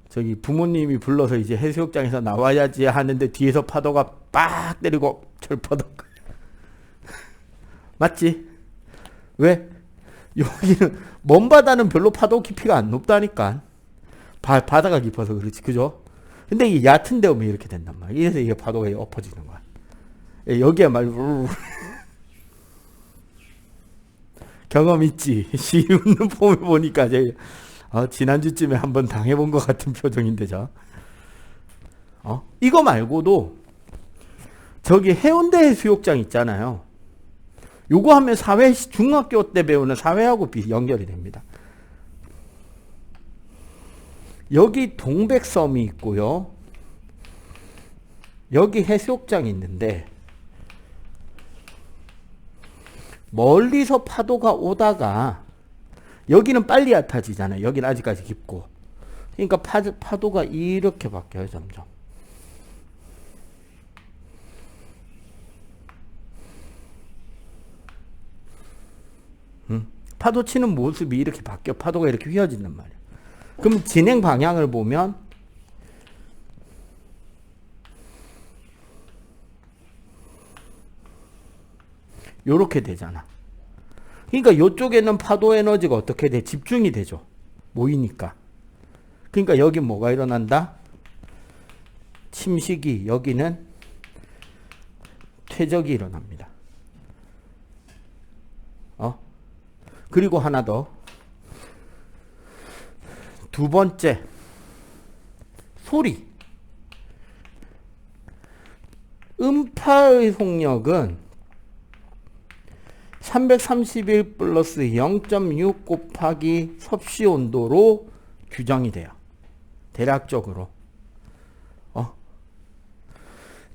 저기 부모님이 불러서 이제 해수욕장에서 나와야지 하는데 뒤에서 파도가 빡 때리고 철퍼덕. 맞지? 왜? 여기는 먼 바다는 별로 파도 깊이가 안 높다니까. 바다가 깊어서 그렇지, 그죠? 근데 이 얕은 데 오면 이렇게 된단 말이야. 이래서 이게 파도가 엎어지는 거야. 여기에 말고 경험 있지. 시 웃는 폼을 보니까 이제 지난주쯤에 한번 당해본 것 같은 표정인데, 이거 말고도 저기 해운대 해수욕장 있잖아요. 요거 하면 사회, 중학교 때 배우는 사회하고 연결이 됩니다. 여기 동백섬이 있고요. 여기 해수욕장이 있는데 멀리서 파도가 오다가 여기는 빨리 얕아지잖아요. 여기는 아직까지 깊고. 그러니까 파도가 이렇게 바뀌어요. 점점. 파도 치는 모습이 이렇게 바뀌어. 파도가 이렇게 휘어진단 말이에요. 그럼 진행 방향을 보면 요렇게 되잖아. 그러니까 이쪽에는 파도 에너지가 어떻게 돼? 집중이 되죠. 모이니까. 그러니까 여기 뭐가 일어난다? 침식이, 여기는 퇴적이 일어납니다. 그리고 하나 더. 두 번째, 소리. 음파의 속력은 331 플러스 0.6 곱하기 섭씨 온도로 규정이 돼요. 대략적으로.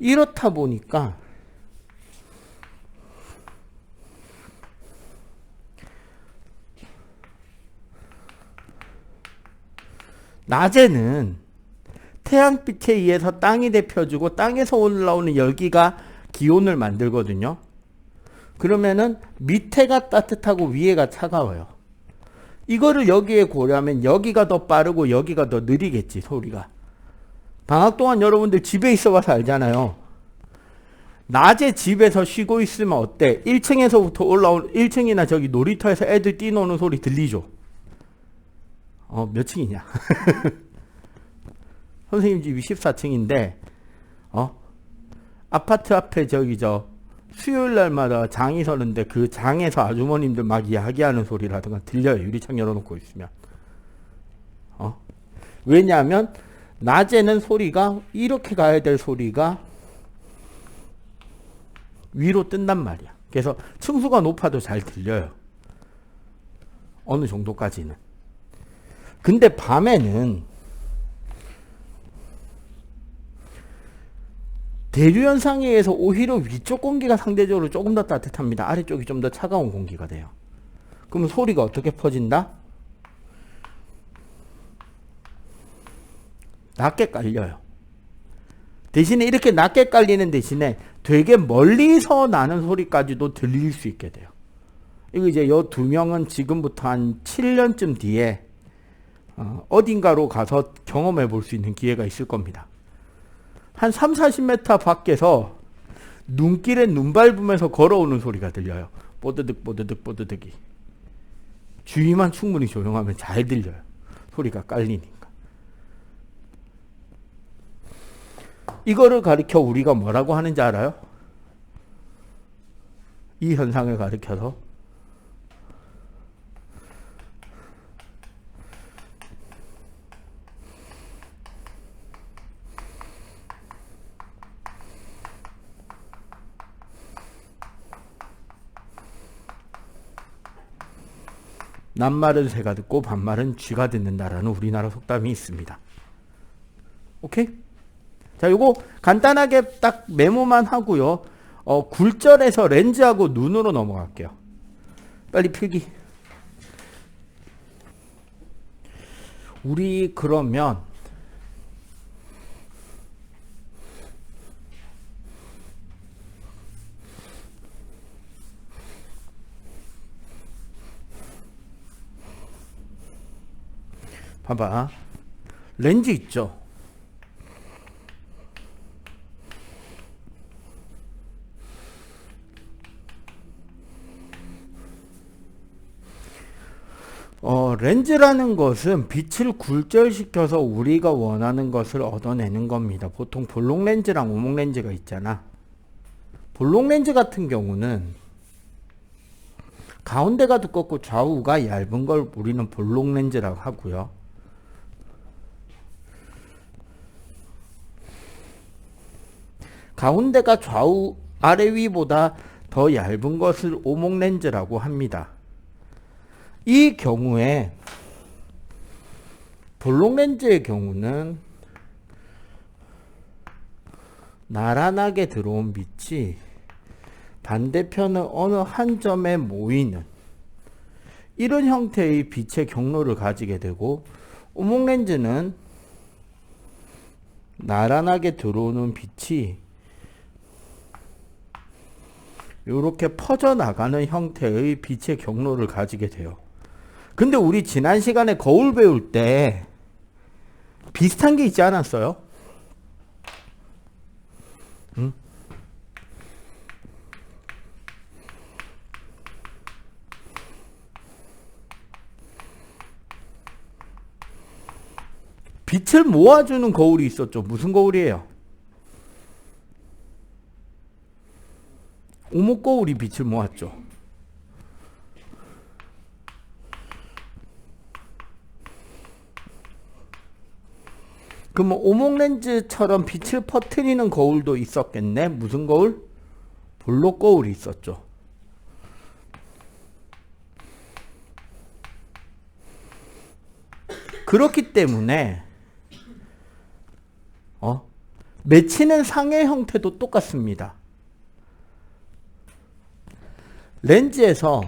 이렇다 보니까 낮에는 태양빛에 의해서 땅이 데펴주고 땅에서 올라오는 열기가 기온을 만들거든요. 그러면은 밑에가 따뜻하고 위에가 차가워요. 이거를 여기에 고려하면 여기가 더 빠르고 여기가 더 느리겠지, 소리가. 방학 동안 여러분들 집에 있어 봐서 알잖아요. 낮에 집에서 쉬고 있으면 어때? 1층에서부터 올라온 1층이나 저기 놀이터에서 애들 뛰노는 소리 들리죠? 몇 층이냐? 선생님 집이 14층인데 아파트 앞에 저기 수요일 날마다 장이 서는데 그 장에서 아주머님들 막 이야기하는 소리라든가 들려요. 유리창 열어놓고 있으면. 왜냐하면 낮에는 소리가 이렇게 가야 될 소리가 위로 뜬단 말이야. 그래서 층수가 높아도 잘 들려요. 어느 정도까지는. 근데 밤에는 대류현상에 의해서 오히려 위쪽 공기가 상대적으로 조금 더 따뜻합니다. 아래쪽이 좀 더 차가운 공기가 돼요. 그러면 소리가 어떻게 퍼진다? 낮게 깔려요. 대신에 이렇게 낮게 깔리는 대신에 되게 멀리서 나는 소리까지도 들릴 수 있게 돼요. 이거 이제 요 두 명은 지금부터 한 7년쯤 뒤에 어딘가로 가서 경험해 볼 수 있는 기회가 있을 겁니다. 한 3, 40m 밖에서 눈길에 눈 밟으면서 걸어오는 소리가 들려요. 뽀드득 뽀드득 뽀드득이. 주위만 충분히 조용하면 잘 들려요. 소리가 깔리니까. 이거를 가리켜 우리가 뭐라고 하는지 알아요? 이 현상을 가리켜서 낱말은 새가 듣고 반말은 쥐가 듣는다라는 우리나라 속담이 있습니다. 오케이? 자, 요거 간단하게 딱 메모만 하고요. 굴절해서 렌즈하고 눈으로 넘어갈게요. 빨리 필기. 우리 그러면 봐봐. 렌즈 있죠? 렌즈라는 것은 빛을 굴절시켜서 우리가 원하는 것을 얻어내는 겁니다. 보통 볼록 렌즈랑 오목 렌즈가 있잖아. 볼록 렌즈 같은 경우는 가운데가 두껍고 좌우가 얇은 걸 우리는 볼록 렌즈라고 하고요. 가운데가 좌우 아래 위보다 더 얇은 것을 오목 렌즈라고 합니다. 이 경우에 볼록 렌즈의 경우는 나란하게 들어온 빛이 반대편의 어느 한 점에 모이는 이런 형태의 빛의 경로를 가지게 되고, 오목 렌즈는 나란하게 들어오는 빛이 이렇게 퍼져나가는 형태의 빛의 경로를 가지게 돼요. 근데 우리 지난 시간에 거울 배울 때 비슷한 게 있지 않았어요? 응? 빛을 모아주는 거울이 있었죠. 무슨 거울이에요? 오목 거울이 빛을 모았죠. 그러면 오목 렌즈처럼 빛을 퍼뜨리는 거울도 있었겠네. 무슨 거울? 볼록 거울이 있었죠. 그렇기 때문에 맺히는 상의 형태도 똑같습니다. 렌즈에서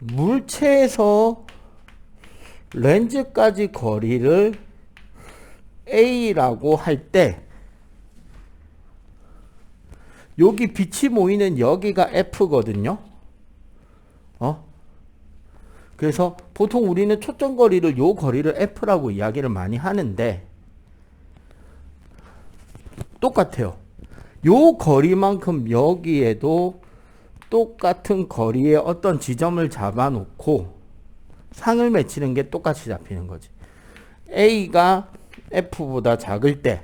물체에서 렌즈까지 거리를 A라고 할 때 여기 빛이 모이는 여기가 F거든요. 그래서 보통 우리는 초점 거리를 요 거리를 F라고 이야기를 많이 하는데 똑같아요. 요 거리만큼 여기에도 똑같은 거리에 어떤 지점을 잡아놓고 상을 맺히는 게 똑같이 잡히는 거지. A가 F보다 작을 때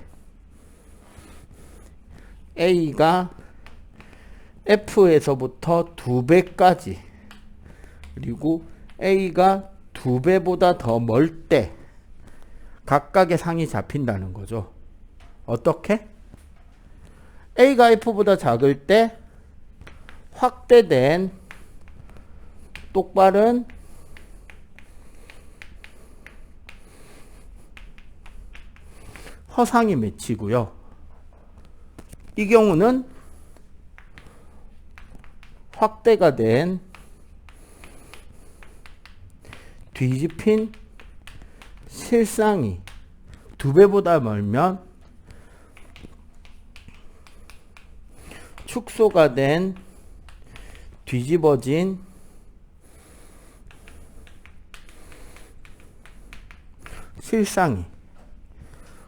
A가 F에서부터 2배까지, 그리고 A가 2배보다 더 멀 때 각각의 상이 잡힌다는 거죠. 어떻게? A가 F보다 작을 때 확대된 똑바른 허상이 맺히고요. 이 경우는 확대가 된 뒤집힌 실상이 2배보다 멀면 축소가 된 뒤집어진 실상이,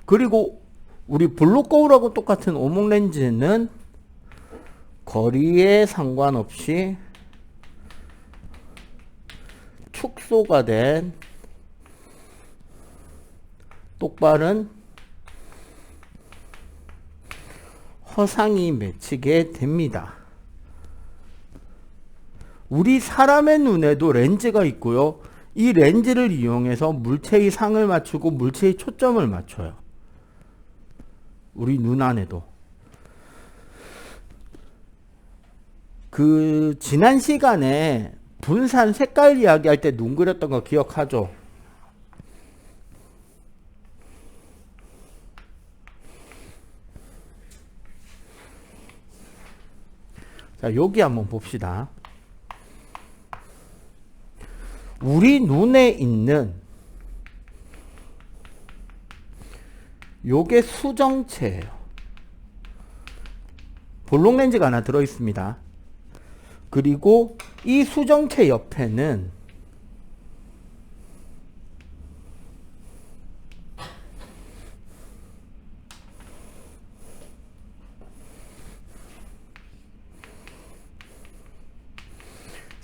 그리고 우리 볼록 거울하고 똑같은 오목 렌즈는 거리에 상관없이 축소가 된 똑바른 허상이 맺히게 됩니다. 우리 사람의 눈에도 렌즈가 있고요. 이 렌즈를 이용해서 물체의 상을 맞추고 물체의 초점을 맞춰요. 우리 눈 안에도. 지난 시간에 분산 색깔 이야기할 때 눈 그렸던 거 기억하죠? 자, 여기 한번 봅시다. 우리 눈에 있는 요게 수정체예요. 볼록 렌즈가 하나 들어 있습니다. 그리고 이 수정체 옆에는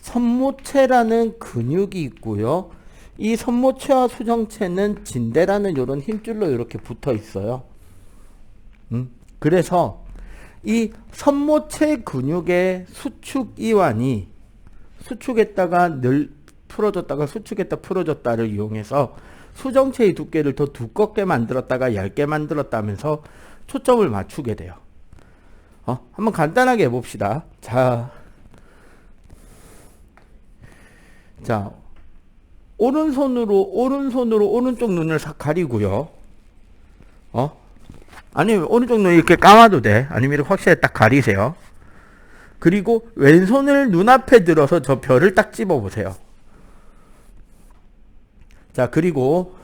선모체라는 근육이 있고요. 이 선모체와 수정체는 진대라는 이런 힘줄로 이렇게 붙어 있어요. 그래서 이 선모체 근육의 수축 이완이 수축했다가 늘 풀어졌다가 수축했다 풀어졌다를 이용해서 수정체의 두께를 더 두껍게 만들었다가 얇게 만들었다 하면서 초점을 맞추게 돼요. 한번 간단하게 해봅시다. 자, 오른손으로 오른쪽 눈을 싹 가리고요. 아니면 오른쪽 눈 이렇게 감아도 돼. 아니면 이렇게 확실히 딱 가리세요. 그리고 왼손을 눈앞에 들어서 저 별을 딱 집어 보세요. 자, 그리고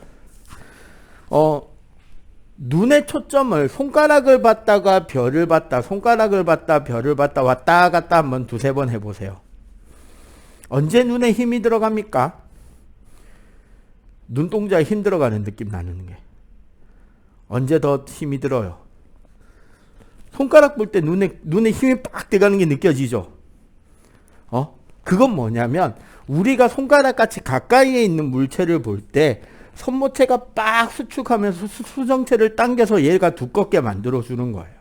눈의 초점을 손가락을 봤다가 별을 봤다, 손가락을 봤다, 별을 봤다, 왔다 갔다 한번 두세 번 해보세요. 언제 눈에 힘이 들어갑니까? 눈동자에 힘 들어가는 느낌 나는 게. 언제 더 힘이 들어요? 손가락 볼 때 눈에 힘이 빡 들어가는 게 느껴지죠? 그건 뭐냐면, 우리가 손가락 같이 가까이에 있는 물체를 볼 때, 손모체가 빡 수축하면서 수정체를 당겨서 얘가 두껍게 만들어 주는 거예요.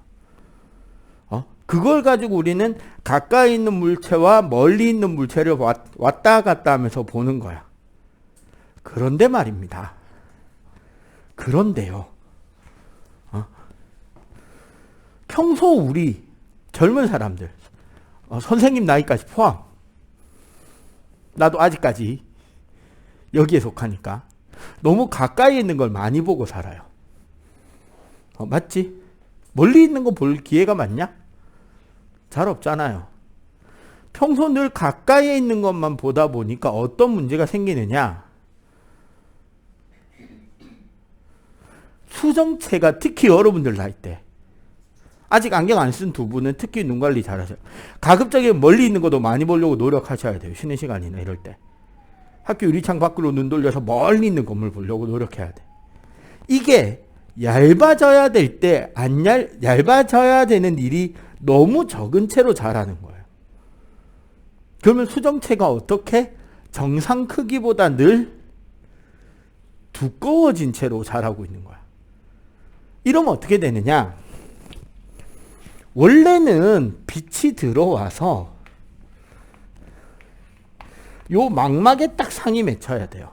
그걸 가지고 우리는 가까이 있는 물체와 멀리 있는 물체를 왔다 갔다 하면서 보는 거야. 그런데 말입니다. 그런데요. 평소 우리 젊은 사람들, 선생님 나이까지 포함, 나도 아직까지 여기에 속하니까 너무 가까이 있는 걸 많이 보고 살아요. 맞지? 멀리 있는 거 볼 기회가 많냐? 잘 없잖아요. 평소 늘 가까이에 있는 것만 보다 보니까 어떤 문제가 생기느냐? 수정체가 특히 여러분들 나이 때, 아직 안경 안 쓴 두 분은 특히 눈 관리 잘하세요. 가급적이면 멀리 있는 것도 많이 보려고 노력하셔야 돼요. 쉬는 시간이나 이럴 때. 학교 유리창 밖으로 눈 돌려서 멀리 있는 건물 보려고 노력해야 돼. 이게 얇아져야 될 때 얇아져야 되는 일이 너무 적은 채로 자라는 거예요. 그러면 수정체가 어떻게 정상 크기보다 늘 두꺼워진 채로 자라고 있는 거야. 이러면 어떻게 되느냐? 원래는 빛이 들어와서 요 망막에 딱 상이 맺혀야 돼요.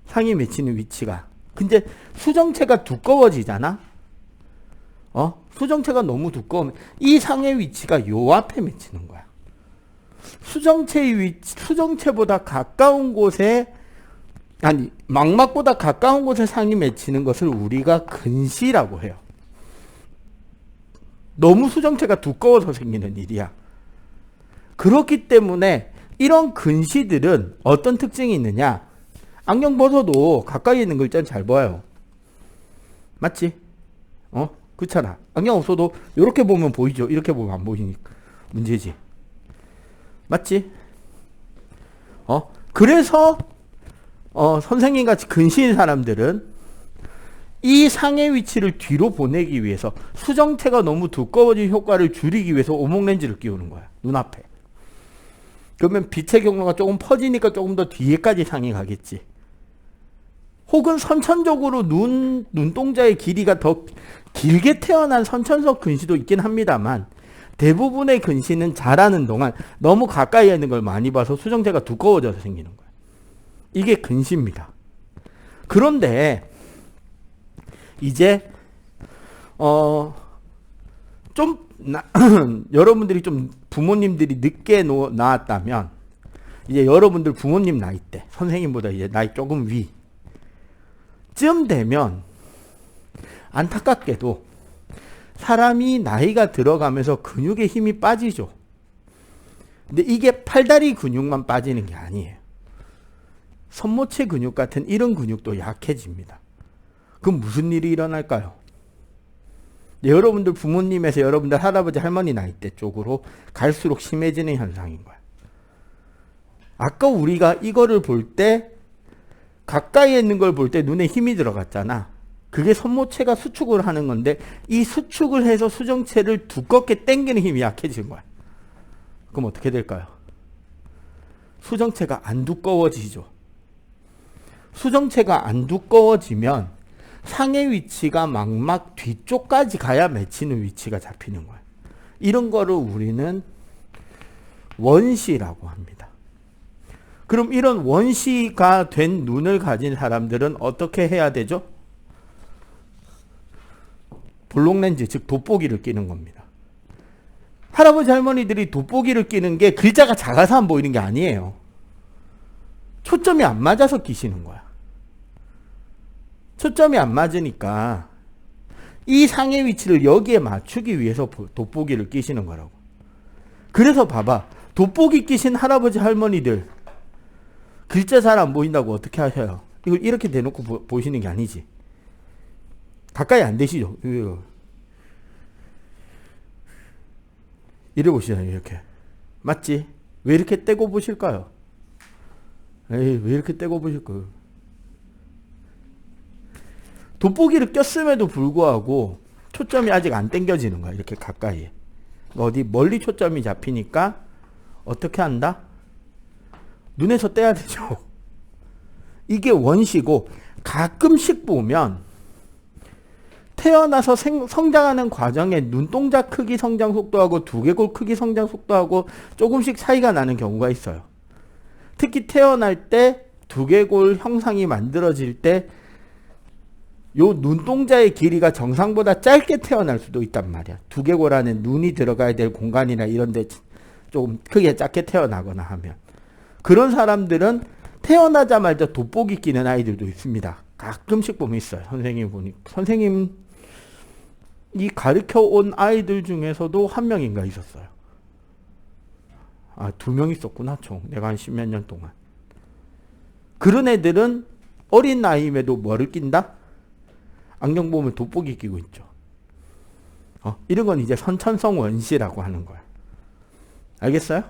상이 맺히는 위치가. 근데 수정체가 두꺼워지잖아? 수정체가 너무 두꺼우면 이 상의 위치가 요 앞에 맺히는 거야. 수정체보다 가까운 곳에, 아니, 망막보다 가까운 곳에 상이 맺히는 것을 우리가 근시라고 해요. 너무 수정체가 두꺼워서 생기는 일이야. 그렇기 때문에 이런 근시들은 어떤 특징이 있느냐? 안경 벗어도 가까이 있는 글자는 잘 보여요. 맞지? 그렇잖아. 안경 없어도 이렇게 보면 보이죠? 이렇게 보면 안 보이니까 문제지. 맞지? 그래서 선생님 같이 근시인 사람들은 이 상의 위치를 뒤로 보내기 위해서 수정체가 너무 두꺼워진 효과를 줄이기 위해서 오목렌즈를 끼우는 거야. 눈앞에. 그러면 빛의 경로가 조금 퍼지니까 조금 더 뒤에까지 상이 가겠지. 혹은 선천적으로 눈동자의 길이가 더 길게 태어난 선천적 근시도 있긴 합니다만, 대부분의 근시는 자라는 동안 너무 가까이 있는 걸 많이 봐서 수정체가 두꺼워져서 생기는 거야. 이게 근시입니다. 그런데 이제 여러분들이 좀 부모님들이 늦게 낳았다면, 이제 여러분들 부모님 나이 때, 선생님보다 이제 나이 조금 위쯤 되면 안타깝게도 사람이 나이가 들어가면서 근육의 힘이 빠지죠. 근데 이게 팔다리 근육만 빠지는 게 아니에요. 손모체 근육 같은 이런 근육도 약해집니다. 그럼 무슨 일이 일어날까요? 여러분들 부모님에서 여러분들 할아버지 할머니 나이대 쪽으로 갈수록 심해지는 현상인 거야. 아까 우리가 이거를 볼 때 가까이에 있는 걸 볼 때 눈에 힘이 들어갔잖아. 그게 손모체가 수축을 하는 건데 이 수축을 해서 수정체를 두껍게 당기는 힘이 약해진 거야. 그럼 어떻게 될까요? 수정체가 안 두꺼워지죠. 수정체가 안 두꺼워지면 상의 위치가 망막 뒤쪽까지 가야 맺히는 위치가 잡히는 거예요. 이런 거를 우리는 원시라고 합니다. 그럼 이런 원시가 된 눈을 가진 사람들은 어떻게 해야 되죠? 볼록렌즈, 즉 돋보기를 끼는 겁니다. 할아버지 할머니들이 돋보기를 끼는 게 글자가 작아서 안 보이는 게 아니에요. 초점이 안 맞아서 끼시는 거야. 초점이 안 맞으니까 이 상의 위치를 여기에 맞추기 위해서 돋보기를 끼시는 거라고. 그래서 봐봐. 돋보기 끼신 할아버지 할머니들 글자 잘 안 보인다고 어떻게 하셔요? 이걸 이렇게 대놓고 보시는 게 아니지. 가까이 안 되시죠? 이래 보시잖아요. 이렇게. 맞지? 왜 이렇게 떼고 보실까요? 에이, 왜 이렇게 떼고 보실까요? 돋보기를 꼈음에도 불구하고 초점이 아직 안 당겨지는 거야. 이렇게 가까이에. 어디 멀리 초점이 잡히니까 어떻게 한다? 눈에서 떼야 되죠. 이게 원시고, 가끔씩 보면 태어나서 성장하는 과정에 눈동자 크기 성장 속도하고 두개골 크기 성장 속도하고 조금씩 차이가 나는 경우가 있어요. 특히 태어날 때 두개골 형상이 만들어질 때 요 눈동자의 길이가 정상보다 짧게 태어날 수도 있단 말이야. 두개골 안에 눈이 들어가야 될 공간이나 이런 데 조금 크게 작게 태어나거나 하면. 그런 사람들은 태어나자마자 돋보기 끼는 아이들도 있습니다. 가끔씩 보면 있어요. 선생님이 가르쳐 온 아이들 중에서도 한 명인가 있었어요. 아, 2명 있었구나, 총. 내가 한 10몇 년 동안. 그런 애들은 어린 나이임에도 뭐를 낀다? 안경 보면 돋보기 끼고 있죠. 이런 건 이제 선천성 원시라고 하는 거야. 알겠어요?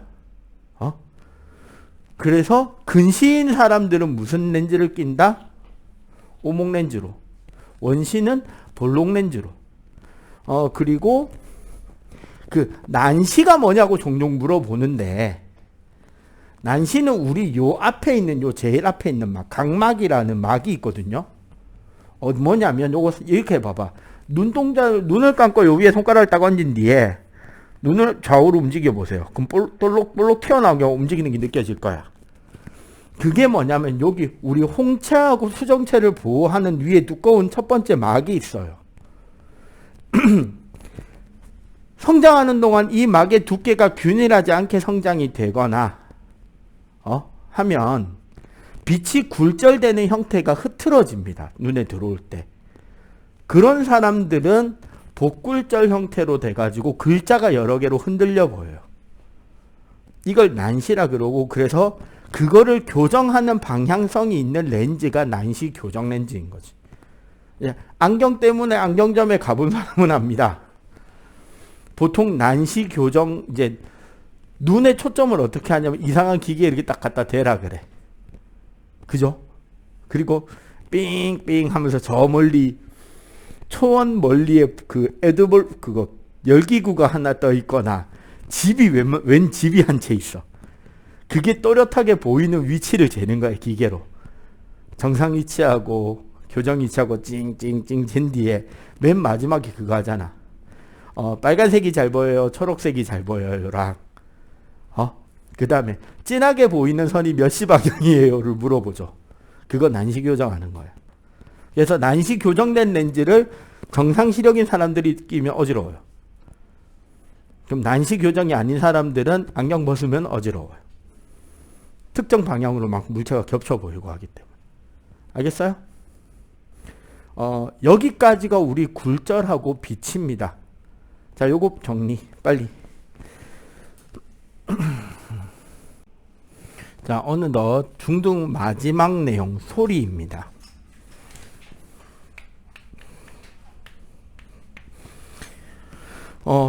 그래서 근시인 사람들은 무슨 렌즈를 낀다? 오목 렌즈로. 원시는 볼록 렌즈로. 그리고 그 난시가 뭐냐고 종종 물어보는데, 난시는 우리 요 앞에 있는, 요 제일 앞에 있는 각막이라는 막이 있거든요. 뭐냐면 요거 이렇게 해봐봐. 눈을 감고 요 위에 손가락을 딱 얹은 뒤에 눈을 좌우로 움직여 보세요. 그럼 볼록 튀어나오게 움직이는 게 느껴질 거야. 그게 뭐냐면 여기 우리 홍채하고 수정체를 보호하는 위에 두꺼운 첫 번째 막이 있어요. 성장하는 동안 이 막의 두께가 균일하지 않게 성장이 되거나 하면 빛이 굴절되는 형태가 흐트러집니다. 눈에 들어올 때. 그런 사람들은 복굴절 형태로 돼가지고 글자가 여러 개로 흔들려 보여요. 이걸 난시라 그러고, 그래서 그거를 교정하는 방향성이 있는 렌즈가 난시 교정 렌즈인 거지. 안경 때문에 안경점에 가본 사람은 압니다. 보통 난시 교정, 이제 눈의 초점을 어떻게 하냐면 이상한 기계에 이렇게 딱 갖다 대라 그래. 그죠? 그리고 삥삥 하면서 저 멀리, 초원 멀리에 그 에드볼, 그거 열기구가 하나 떠 있거나 집이 웬 집이 한 채 있어. 그게 또렷하게 보이는 위치를 재는 거야, 기계로. 정상 위치하고 교정 위치하고 찡찡찡 잰 뒤에 맨 마지막에 그거 하잖아. 빨간색이 잘 보여요, 초록색이 잘 보여요랑, 그 다음에 진하게 보이는 선이 몇 시 방향이에요를 물어보죠. 그거 난시 교정하는 거야. 그래서 난시 교정된 렌즈를 정상 시력인 사람들이 끼면 어지러워요. 그럼 난시 교정이 아닌 사람들은 안경 벗으면 어지러워요. 특정 방향으로 막 물체가 겹쳐 보이고 하기 때문에. 알겠어요? 여기까지가 우리 굴절하고 빛입니다. 자, 요거 정리 빨리. 자, 어느덧 중등 마지막 내용 소리입니다.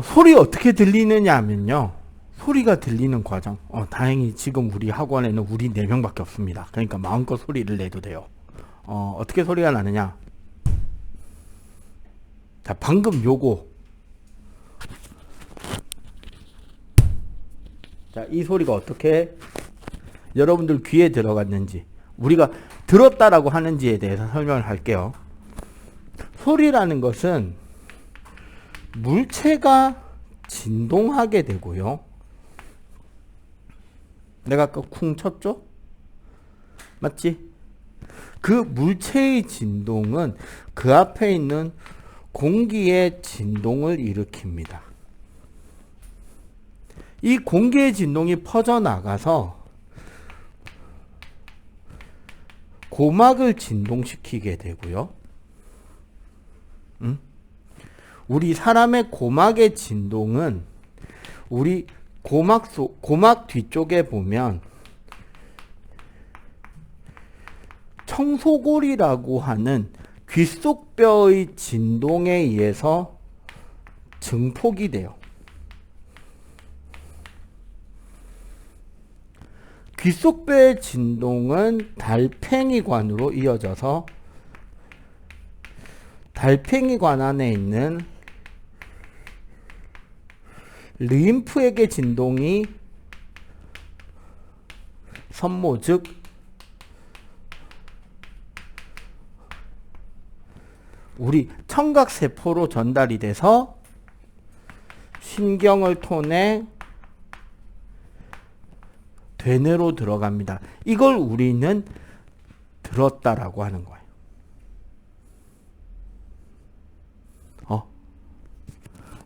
소리 어떻게 들리느냐 하면요, 소리가 들리는 과정. 다행히 지금 우리 학원에는 우리 4명밖에 없습니다. 그러니까 마음껏 소리를 내도 돼요. 어떻게 소리가 나느냐. 자, 방금 요거. 자, 이 소리가 어떻게 여러분들 귀에 들어갔는지, 우리가 들었다라고 하는지에 대해서 설명을 할게요. 소리라는 것은 물체가 진동하게 되고요. 내가 아까 쿵 쳤죠? 맞지? 그 물체의 진동은 그 앞에 있는 공기의 진동을 일으킵니다. 이 공기의 진동이 퍼져나가서 고막을 진동시키게 되고요. 우리 사람의 고막의 진동은 우리 고막 뒤쪽에 보면 청소골이라고 하는 귓속뼈의 진동에 의해서 증폭이 돼요. 귓속뼈의 진동은 달팽이관으로 이어져서 달팽이관 안에 있는 림프액의 진동이 선모, 즉 우리 청각세포로 전달이 돼서 신경을 통해 되뇌로 들어갑니다. 이걸 우리는 들었다라고 하는 거예요.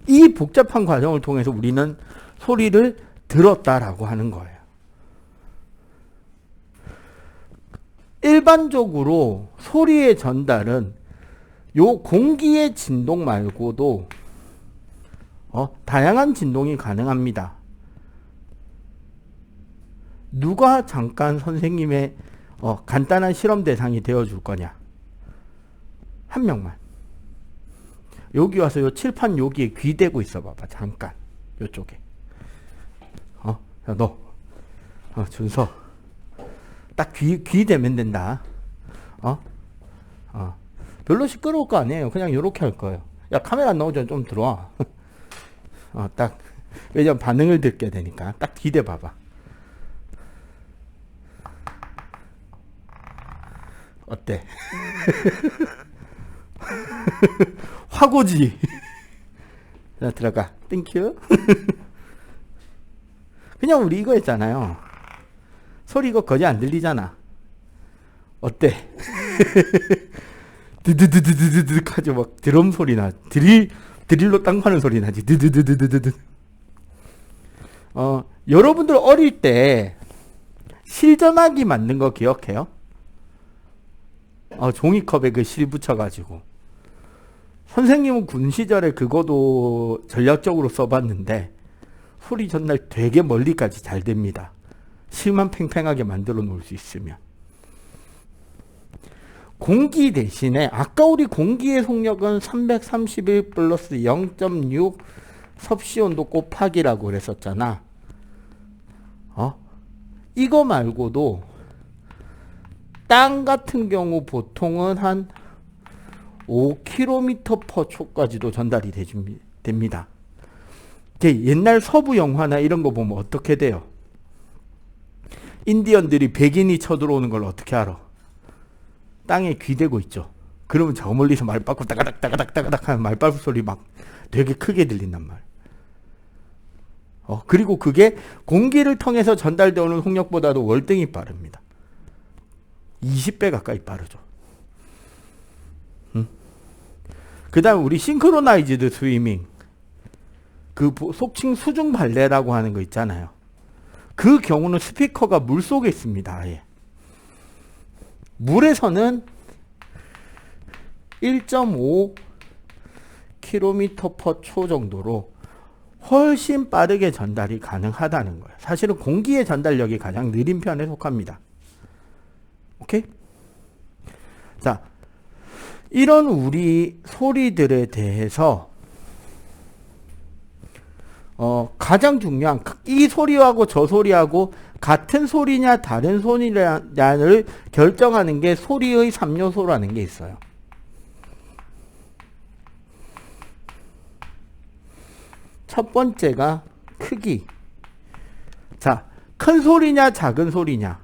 이 복잡한 과정을 통해서 우리는 소리를 들었다라고 하는 거예요. 일반적으로 소리의 전달은 요 공기의 진동 말고도 다양한 진동이 가능합니다. 누가 잠깐 선생님의 간단한 실험 대상이 되어줄 거냐? 한 명만. 여기 와서 요 칠판 여기에 귀 대고 있어 봐봐. 잠깐. 요쪽에. 야, 너. 준서. 딱 귀 대면 된다. 별로 시끄러울 거 아니에요. 그냥 요렇게 할 거예요. 야, 카메라 안 나오죠? 좀 들어와. 딱. 왜냐면 반응을 듣게 되니까. 딱 귀 대 봐봐. 어때? 화고지. 자, 들어가. 땡큐. 그냥 우리 이거 했잖아요. 소리 이거 거의 안 들리잖아. 어때? 드드드드드드드 하죠. 막 드럼 소리 나. 드릴로 땅 파는 소리 나지. 드드드드드드. 여러분들 어릴 때 실전하기 만든 거 기억해요? 종이컵에 그 실 붙여가지고. 선생님은 군 시절에 그거도 전략적으로 써봤는데 소리 전달 되게 멀리까지 잘 됩니다. 실만 팽팽하게 만들어 놓을 수 있으면. 공기 대신에 아까 우리 공기의 속력은 331 플러스 0.6 섭씨온도 곱하기라고 그랬었잖아. 이거 말고도 땅 같은 경우 보통은 한 5km/초까지도 전달이 됩니다. 옛날 서부 영화나 이런 거 보면 어떻게 돼요? 인디언들이 백인이 쳐들어오는 걸 어떻게 알아? 땅에 귀대고 있죠. 그러면 저 멀리서 말바꾸 따가닥 따가닥 따가닥 하는 말바꾸 소리 막 되게 크게 들린단 말. 그리고 그게 공기를 통해서 전달되는 속력보다도 월등히 빠릅니다. 20배 가까이 빠르죠. 그 다음 우리 싱크로나이즈드 스위밍, 그 속칭 수중 발레라고 하는 거 있잖아요. 그 경우는 스피커가 물 속에 있습니다. 아예. 물에서는 1.5km/초 정도로 훨씬 빠르게 전달이 가능하다는 거예요. 사실은 공기의 전달력이 가장 느린 편에 속합니다. 오케이? 자, 이런 우리 소리들에 대해서 가장 중요한, 이 소리하고 저 소리하고 같은 소리냐 다른 소리냐를 결정하는 게 소리의 3요소라는 게 있어요. 첫 번째가 크기. 자, 큰 소리냐 작은 소리냐.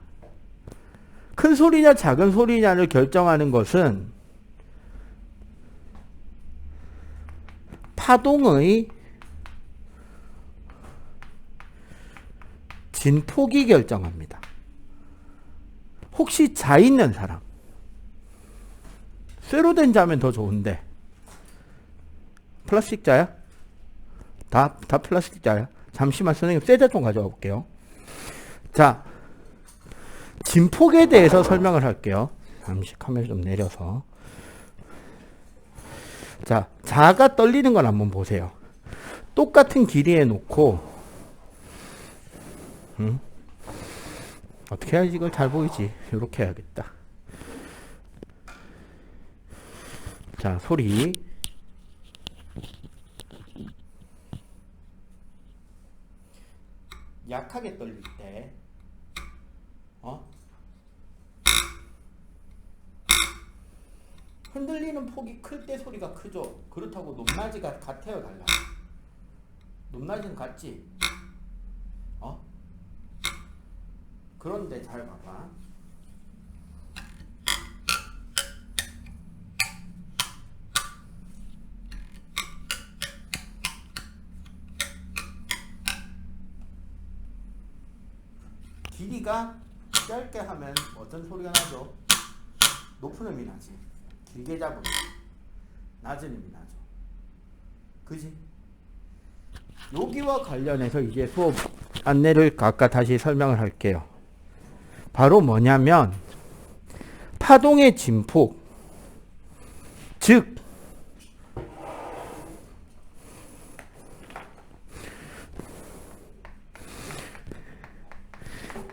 큰 소리냐 작은 소리냐를 결정하는 것은 파동의 진폭이 결정합니다. 혹시 자 있는 사람, 쇠로 된 자면 더 좋은데 플라스틱 자야? 다 플라스틱 자야? 잠시만 선생님 쇠자 좀 가져와 볼게요. 자, 진폭에 대해서 설명을 할게요. 잠시 카메라 좀 내려서. 자, 자가 떨리는 건 한번 보세요. 똑같은 길이에 놓고, 어떻게 해야지 이걸 잘 보이지? 이렇게 해야겠다. 자, 소리. 약하게 떨릴 때, 흔들리는 폭이 클 때 소리가 크죠. 그렇다고 높낮이가 같아요, 달라요? 높낮이는 같지? 그런데 잘 봐봐. 길이가 짧게 하면 어떤 소리가 나죠? 높은 음이 나지. 길게 잡으면 낮은 음이 나죠. 그지? 여기와 관련해서 이제 수업 안내를 아까 다시 설명을 할게요. 바로 뭐냐면 파동의 진폭, 즉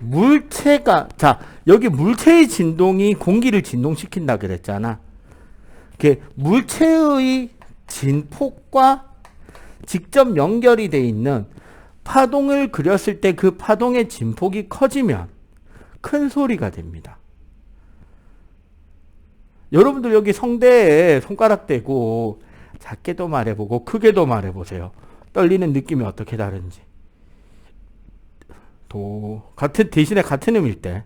물체가, 자, 여기 물체의 진동이 공기를 진동시킨다 그랬잖아. 물체의 진폭과 직접 연결이 돼 있는 파동을 그렸을 때 그 파동의 진폭이 커지면 큰 소리가 됩니다. 여러분들 여기 성대에 손가락 대고 작게도 말해보고 크게도 말해보세요. 떨리는 느낌이 어떻게 다른지. 대신에 같은 음일 때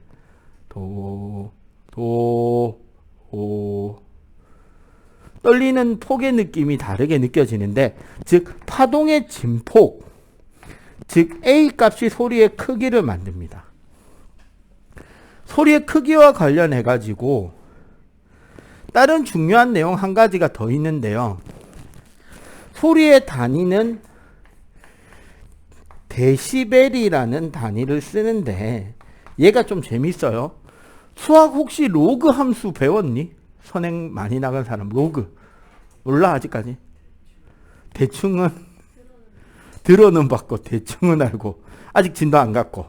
떨리는 폭의 느낌이 다르게 느껴지는데, 즉 파동의 진폭, 즉 A 값이 소리의 크기를 만듭니다. 소리의 크기와 관련해 가지고 다른 중요한 내용 한 가지가 더 있는데요. 소리의 단위는 데시벨이라는 단위를 쓰는데 얘가 좀 재밌어요. 수학 혹시 로그 함수 배웠니? 선행 많이 나간 사람 로그 몰라 아직까지? 대충은 들어는 봤고 대충은 알고 아직 진도 안 갔고.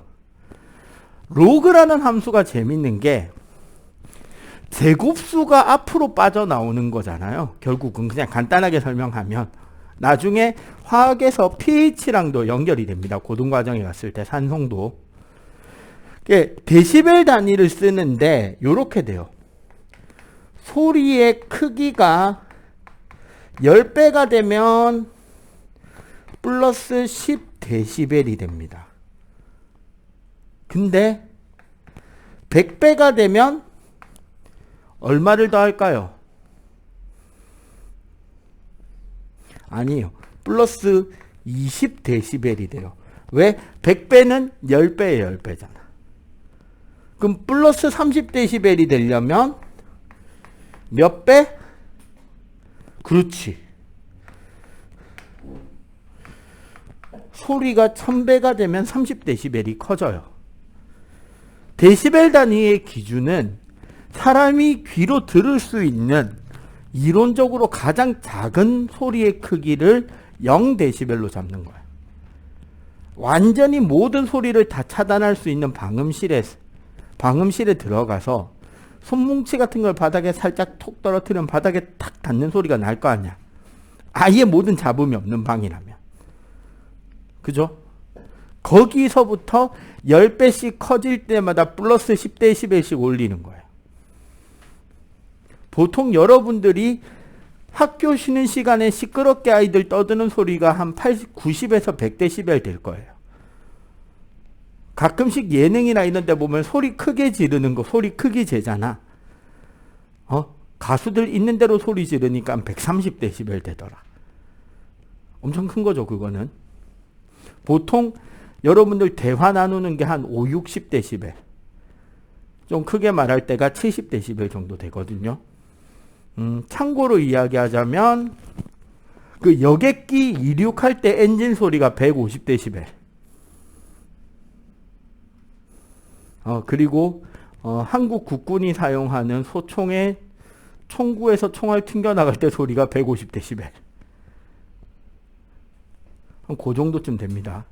로그라는 함수가 재밌는 게 제곱수가 앞으로 빠져나오는 거잖아요. 결국은 그냥 간단하게 설명하면 나중에 화학에서 pH랑도 연결이 됩니다. 고등과정에 갔을 때 산성도. 데시벨 단위를 쓰는데 이렇게 돼요. 소리의 크기가 10배가 되면 플러스 10데시벨이 됩니다. 근데 100배가 되면 얼마를 더할까요? 아니요. 플러스 20데시벨이 돼요. 왜? 100배는 10배의 10배잖아. 그럼 플러스 30데시벨이 되려면 몇 배? 그렇지. 소리가 1000배가 되면 30데시벨이 커져요. 데시벨 단위의 기준은 사람이 귀로 들을 수 있는 이론적으로 가장 작은 소리의 크기를 0데시벨로 잡는 거예요. 완전히 모든 소리를 다 차단할 수 있는 방음실에 들어가서 손뭉치 같은 걸 바닥에 살짝 톡 떨어뜨리면 바닥에 탁 닿는 소리가 날 거 아니야. 아예 모든 잡음이 없는 방이라면. 그죠? 거기서부터 10배씩 커질 때마다 플러스 10데시벨씩 올리는 거예요. 보통 여러분들이 학교 쉬는 시간에 시끄럽게 아이들 떠드는 소리가 한 90에서 100데시벨 될 거예요. 가끔씩 예능이나 이런 데 보면 소리 크게 지르는 거 소리 크기 재잖아. 가수들 있는 대로 소리 지르니까 130데시벨 되더라. 엄청 큰 거죠, 그거는. 보통 여러분들 대화 나누는 게 한 5, 60데시벨. 좀 크게 말할 때가 70데시벨 정도 되거든요. 참고로 이야기하자면 그 여객기 이륙할 때 엔진 소리가 150데시벨. 그리고 한국 국군이 사용하는 소총의 총구에서 총알 튕겨나갈 때 소리가 150데시벨. 그 정도쯤 됩니다.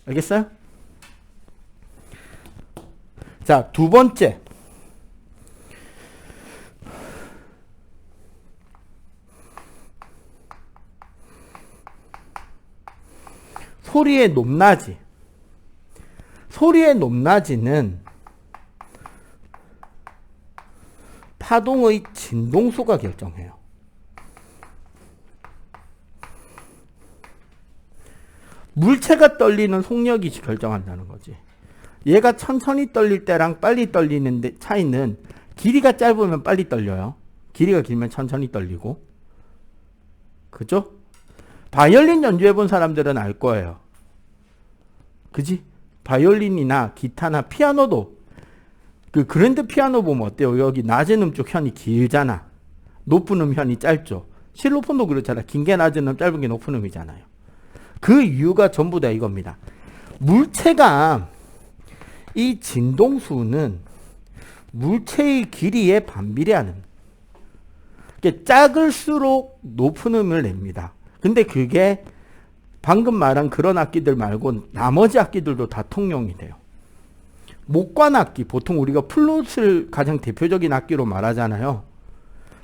알겠어요? 자, 두 번째. 소리의 높낮이. 소리의 높낮이는 파동의 진동수가 결정해요. 물체가 떨리는 속력이 결정한다는 거지. 얘가 천천히 떨릴 때랑 빨리 떨리는 데 차이는 길이가 짧으면 빨리 떨려요. 길이가 길면 천천히 떨리고. 그죠? 바이올린 연주해 본 사람들은 알 거예요. 그지? 바이올린이나 기타나 피아노도 그 그랜드 피아노 보면 어때요? 여기 낮은 음 쪽 현이 길잖아. 높은 음 현이 짧죠. 실로폰도 그렇잖아. 긴 게 낮은 음, 짧은 게 높은 음이잖아요. 그 이유가 전부 다 이겁니다. 물체가 이 진동수는 물체의 길이에 반비례하는. 작을수록 높은 음을 냅니다. 근데 그게 방금 말한 그런 악기들 말고 나머지 악기들도 다 통용이 돼요. 목관 악기, 보통 우리가 플룻을 가장 대표적인 악기로 말하잖아요.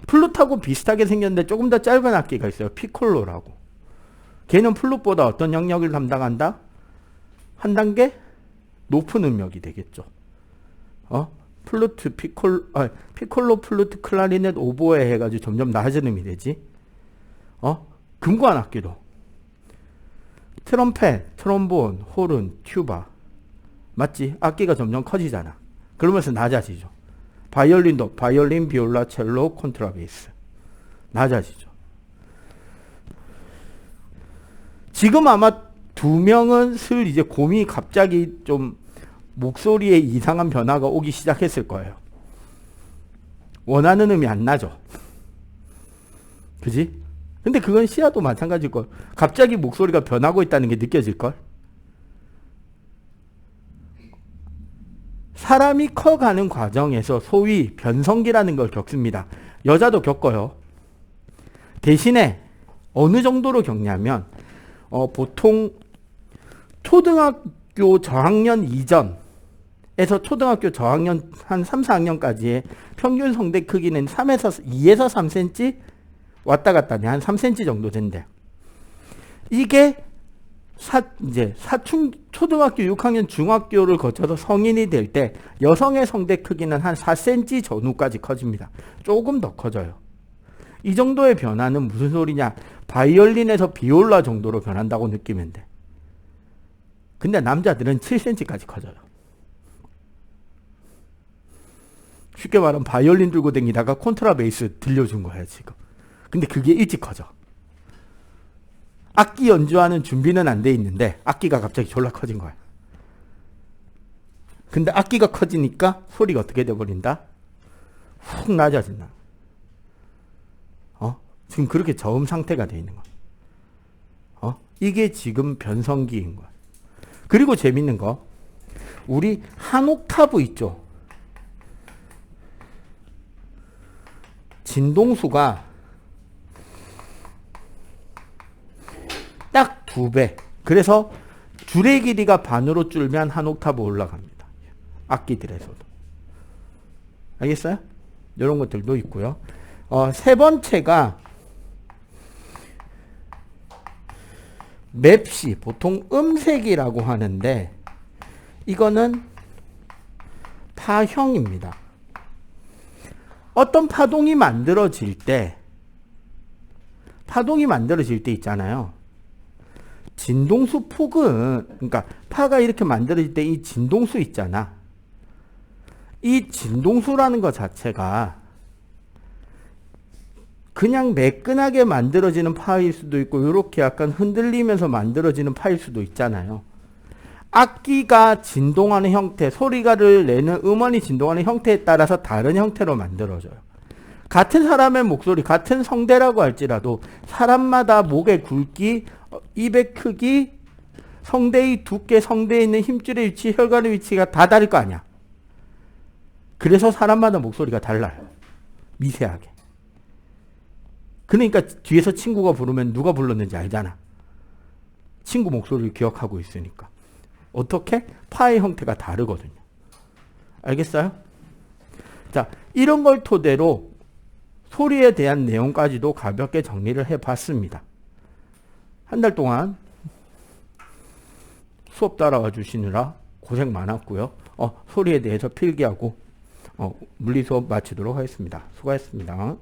플룻하고 비슷하게 생겼는데 조금 더 짧은 악기가 있어요. 피콜로라고. 걔는 플룻보다 어떤 영역을 담당한다? 한 단계 높은 음역이 되겠죠. 플루트, 피콜로, 플루트, 클라리넷, 오보에 해가지고 점점 낮은 음이 되지. 금관 악기도. 트럼펫, 트롬본, 호른, 튜바. 맞지? 악기가 점점 커지잖아. 그러면서 낮아지죠. 바이올린도 바이올린, 비올라, 첼로, 콘트라베이스. 낮아지죠. 지금 아마 두 명은 슬 이제 곰이 갑자기 좀 목소리에 이상한 변화가 오기 시작했을 거예요. 원하는 음이 안 나죠. 그지? 근데 그건 시야도 마찬가지일걸. 갑자기 목소리가 변하고 있다는 게 느껴질걸. 사람이 커가는 과정에서 소위 변성기라는 걸 겪습니다. 여자도 겪어요. 대신에 어느 정도로 겪냐면 보통 초등학교 저학년 이전에서 초등학교 저학년 한 3, 4학년까지의 평균 성대 크기는 2에서 3cm 왔다 갔다 한 3cm 정도 된대. 이게 이제 초등학교 6학년 중학교를 거쳐서 성인이 될 때 여성의 성대 크기는 한 4cm 전후까지 커집니다. 조금 더 커져요. 이 정도의 변화는 무슨 소리냐? 바이올린에서 비올라 정도로 변한다고 느끼면 돼. 근데 남자들은 7cm까지 커져요. 쉽게 말하면 바이올린 들고 다니다가 콘트라베이스 들려준 거야 지금. 근데 그게 일찍 커져. 악기 연주하는 준비는 안 돼 있는데 악기가 갑자기 졸라 커진 거야. 근데 악기가 커지니까 소리가 어떻게 돼버린다? 훅 낮아진다. 지금 그렇게 저음 상태가 돼 있는 거야. 이게 지금 변성기인 거야. 그리고 재밌는 거, 우리 한 옥타브 있죠. 진동수가 딱 2배. 그래서 줄의 길이가 반으로 줄면 한 옥타브 올라갑니다. 악기들에서도. 알겠어요? 이런 것들도 있고요. 세 번째가 맵시, 보통 음색이라고 하는데 이거는 파형입니다. 어떤 파동이 만들어질 때 있잖아요. 진동수 폭은, 그러니까 파가 이렇게 만들어질 때 이 진동수 있잖아. 이 진동수라는 것 자체가 그냥 매끈하게 만들어지는 파일 수도 있고 이렇게 약간 흔들리면서 만들어지는 파일 수도 있잖아요. 악기가 진동하는 형태, 소리가를 내는 음원이 진동하는 형태에 따라서 다른 형태로 만들어져요. 같은 사람의 목소리, 같은 성대라고 할지라도 사람마다 목의 굵기, 입의 크기, 성대의 두께, 성대에 있는 힘줄의 위치, 혈관의 위치가 다 다를 거 아니야. 그래서 사람마다 목소리가 달라요. 미세하게. 그러니까 뒤에서 친구가 부르면 누가 불렀는지 알잖아. 친구 목소리를 기억하고 있으니까. 어떻게? 파의 형태가 다르거든요. 알겠어요? 자, 이런 걸 토대로 소리에 대한 내용까지도 가볍게 정리를 해봤습니다. 한 달 동안 수업 따라와 주시느라 고생 많았고요. 소리에 대해서 필기하고 물리 수업 마치도록 하겠습니다. 수고하셨습니다.